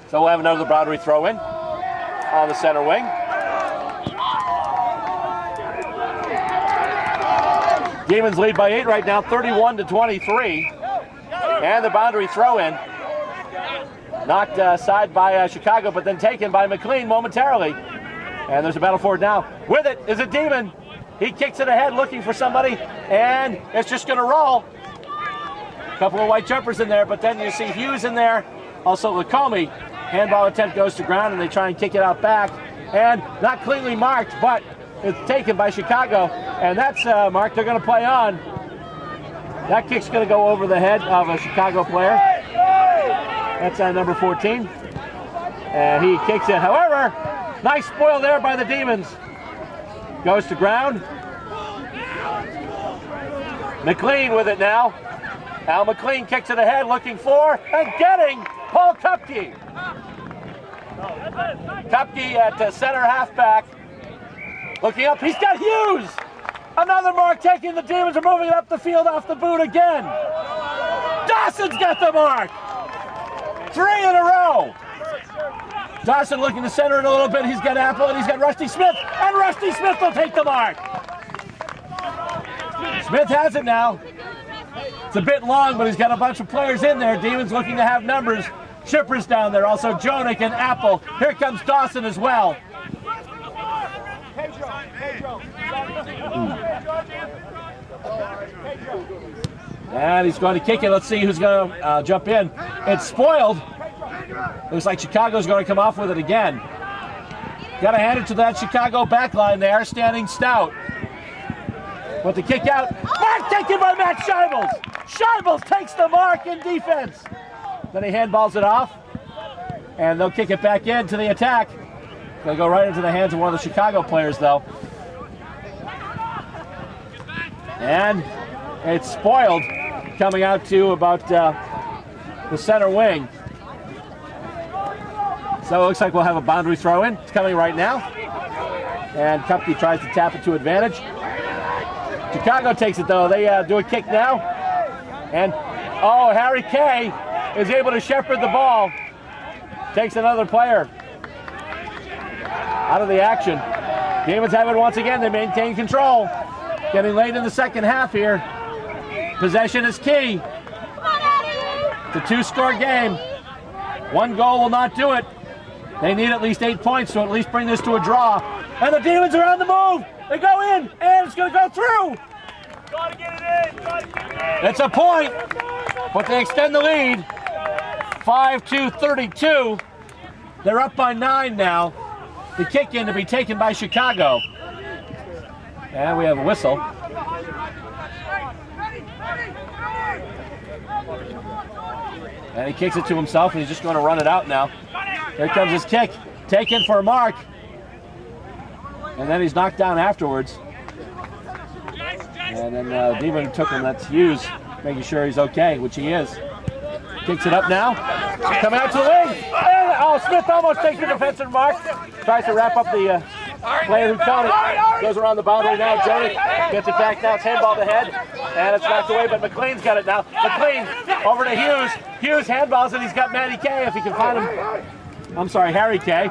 So we'll have another boundary throw-in on the center wing. Demons lead by 8 right now, 31-23. And the boundary throw-in. Knocked aside by Chicago, but then taken by McLean momentarily. And there's a battle for it now. With it is a Demon. He kicks it ahead looking for somebody, and it's just going to roll. A couple of white jumpers in there, but then you see Hughes in there. Also Lacombe. Handball attempt goes to ground, and they try and kick it out back. And not cleanly marked, but it's taken by Chicago. And that's marked. They're going to play on. That kick's going to go over the head of a Chicago player. That's number 14. And he kicks it. However, nice spoil there by the Demons. Goes to ground. McLean with it now. Al McLean kicks it ahead, looking for and getting Paul Kupke. Kupke at center halfback. Looking up, he's got Hughes. Another mark taking. The Demons are moving it up the field off the boot again. Dawson's got the mark. 3 in a row. Dawson looking to center it a little bit. He's got Apple and he's got Rusty Smith. And Rusty Smith will take the mark. Smith has it now. It's a bit long, but he's got a bunch of players in there. Demons looking to have numbers. Shippers down there. Also Jonick and Apple. Here comes Dawson as well. And he's going to kick it. Let's see who's going to jump in. It's spoiled. Looks like Chicago's going to come off with it again. Got to hand it to that Chicago back line there, standing stout. But the kick out. Mark taken by Matt Scheibels. Scheibels takes the mark in defense. Then he handballs it off. And they'll kick it back into the attack. Going to go right into the hands of one of the Chicago players, though. And it's spoiled, coming out to about the center wing. So it looks like we'll have a boundary throw in. It's coming right now. And Kupke tries to tap it to advantage. Chicago takes it though. They do a kick now. And, oh, Harry Kay is able to shepherd the ball. Takes another player out of the action. Demons have it once again. They maintain control. Getting late in the second half here. Possession is key. It's a two-score game. One goal will not do it. They need at least 8 points to at least bring this to a draw. And the Demons are on the move. They go in, and it's going to go through. Gotta get it in. It's a point, but they extend the lead. 5-2-32. They're up by 9 now. The kick in to be taken by Chicago. And we have a whistle. And he kicks it to himself, and he's just going to run it out now. Here comes his kick. Taken for a mark. And then he's knocked down afterwards. And then Demon took him, that's Hughes, making sure he's okay, which he is. Kicks it up now. Coming out to the wing. And, oh, Smith almost takes the defensive mark. Tries to wrap up the player who caught it. Goes around the boundary now. Jody gets it back now. It's handball to head. And it's knocked away, but McLean's got it now. McLean over to Hughes. Hughes handballs it. He's got Matty Kay if he can find him. I'm sorry, Harry Kay.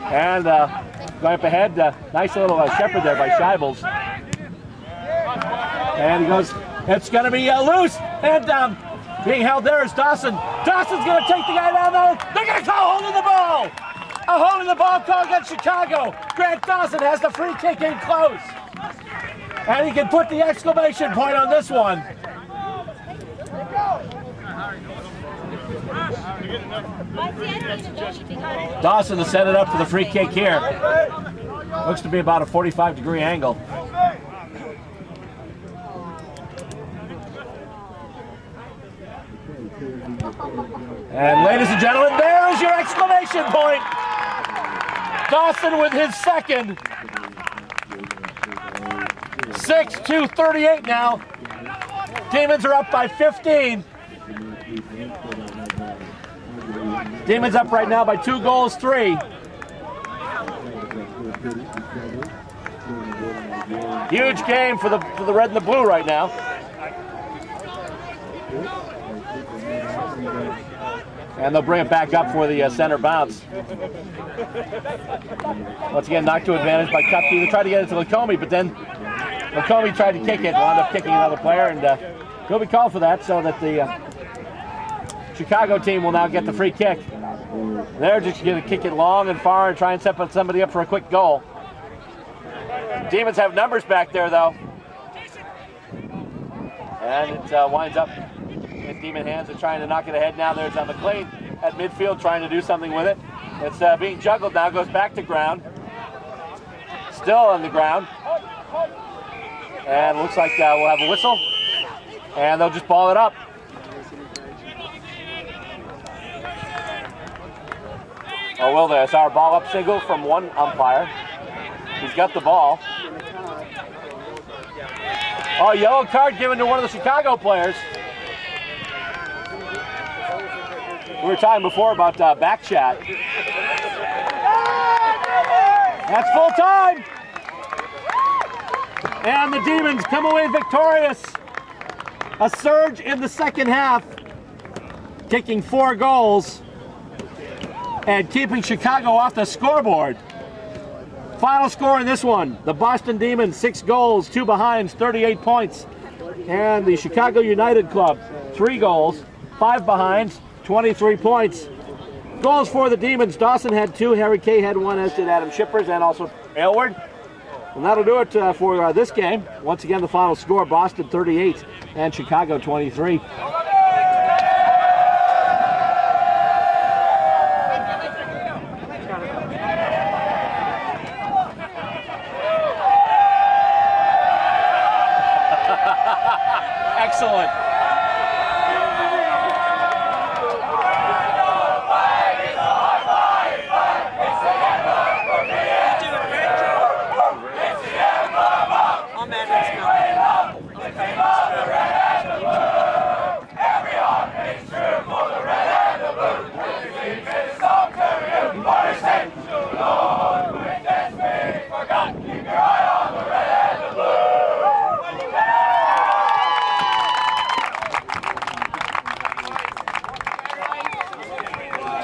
And going up ahead, nice little shepherd there by Scheibels. And he goes, it's going to be loose. And being held there is Dawson. Dawson's going to take the guy down there. They're going to call holding the ball. A holding the ball call against Chicago. Grant Dawson has the free kick in close. And he can put the exclamation point on this one. Dawson to set it up for the free kick here. Looks to be about a 45-degree angle. And ladies and gentlemen, there is your exclamation point. Dawson with his second. 6-2-38 now. Demons are up by 15. Demons up right now by 2-3. Huge game for the red and the blue right now. And they'll bring it back up for the center bounce. Once again, knocked to advantage by Kupke. They tried to get it to Lacombe, but then Lacombe tried to kick it, wound up kicking another player, and he'll be called for that, so that the Chicago team will now get the free kick. They're just going to kick it long and far and try and set somebody up for a quick goal. Demons have numbers back there, though. And it winds up in Demon hands. They're trying to knock it ahead now. There's McLean at midfield trying to do something with it. It's being juggled now, goes back to ground. Still on the ground. And looks like we'll have a whistle. And they'll just ball it up. Oh, will there? It's our ball up single from one umpire. He's got the ball. Oh, yellow card given to one of the Chicago players. We were talking before about back chat. That's full time. And the Demons come away victorious. A surge in the second half, kicking 4 goals and keeping Chicago off the scoreboard. Final score in this one, the Boston Demons 6 goals, 2 behinds, 38 points. And the Chicago United Club 3 goals, 5 behinds, 23 points. Goals for the Demons, Dawson had 2, Harry Kay had 1, as did Adam Shippers and also Aylward. And that'll do it for this game. Once again, the final score, Boston 38 and Chicago 23. Excellent.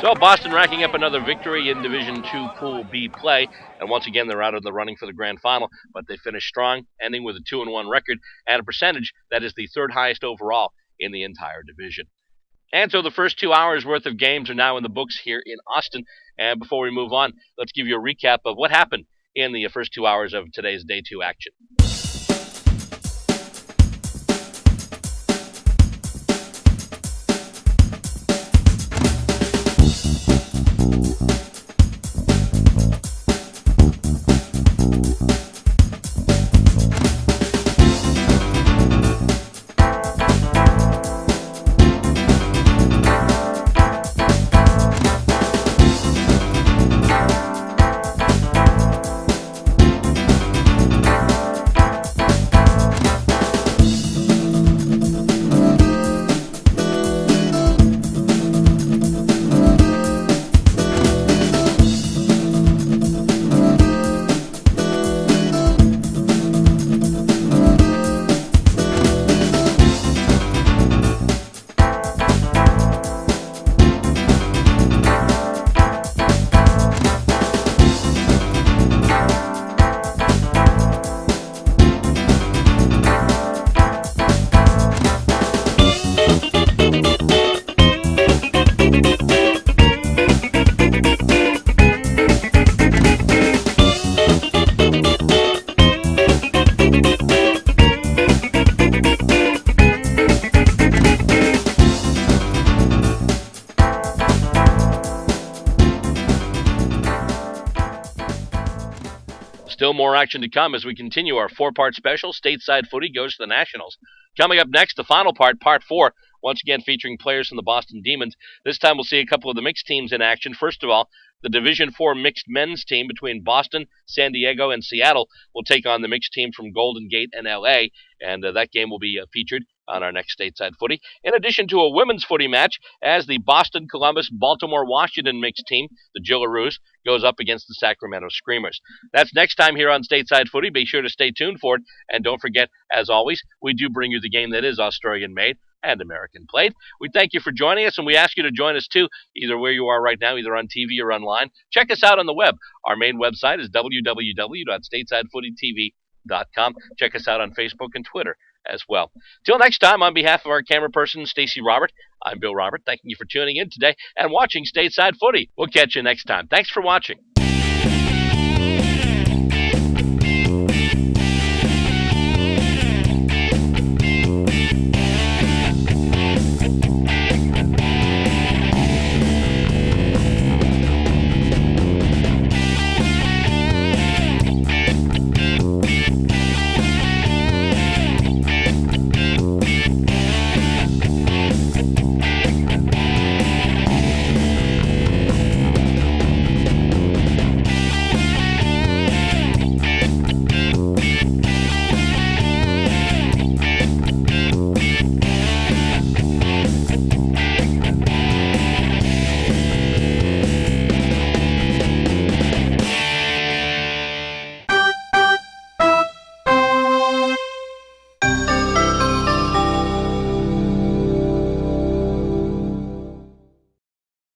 So Boston racking up another victory in Division II Pool B play, and once again they're out of the running for the grand final, but they finished strong, ending with a 2-1 record and a percentage that is the third highest overall in the entire division. And so the first 2 hours worth of games are now in the books here in Austin, and before we move on, let's give you a recap of what happened in the first 2 hours of today's Day 2 action. Still more action to come as we continue our four-part special, Stateside Footy Goes to the Nationals. Coming up next, the final part, Part 4, once again featuring players from the Boston Demons. This time we'll see a couple of the mixed teams in action. First of all, the Division IV mixed men's team between Boston, San Diego, and Seattle will take on the mixed team from Golden Gate and L.A., and that game will be featured on our next Stateside Footy, in addition to a women's footy match as the Boston, Columbus, Baltimore, Washington mixed team, the Jillaroos, goes up against the Sacramento Screamers. That's next time here on Stateside Footy. Be sure to stay tuned for it, and don't forget, as always, we do bring you the game that is Australian-made and American-played. We thank you for joining us, and we ask you to join us too, either where you are right now, either on TV or online. Check us out on the web. Our main website is www.statesidefootytv.com. Check us out on Facebook and Twitter as well. Till next time, on behalf of our camera person, Stacey Robert, I'm Bill Robert, thanking you for tuning in today and watching Stateside Footy. We'll catch you next time. Thanks for watching.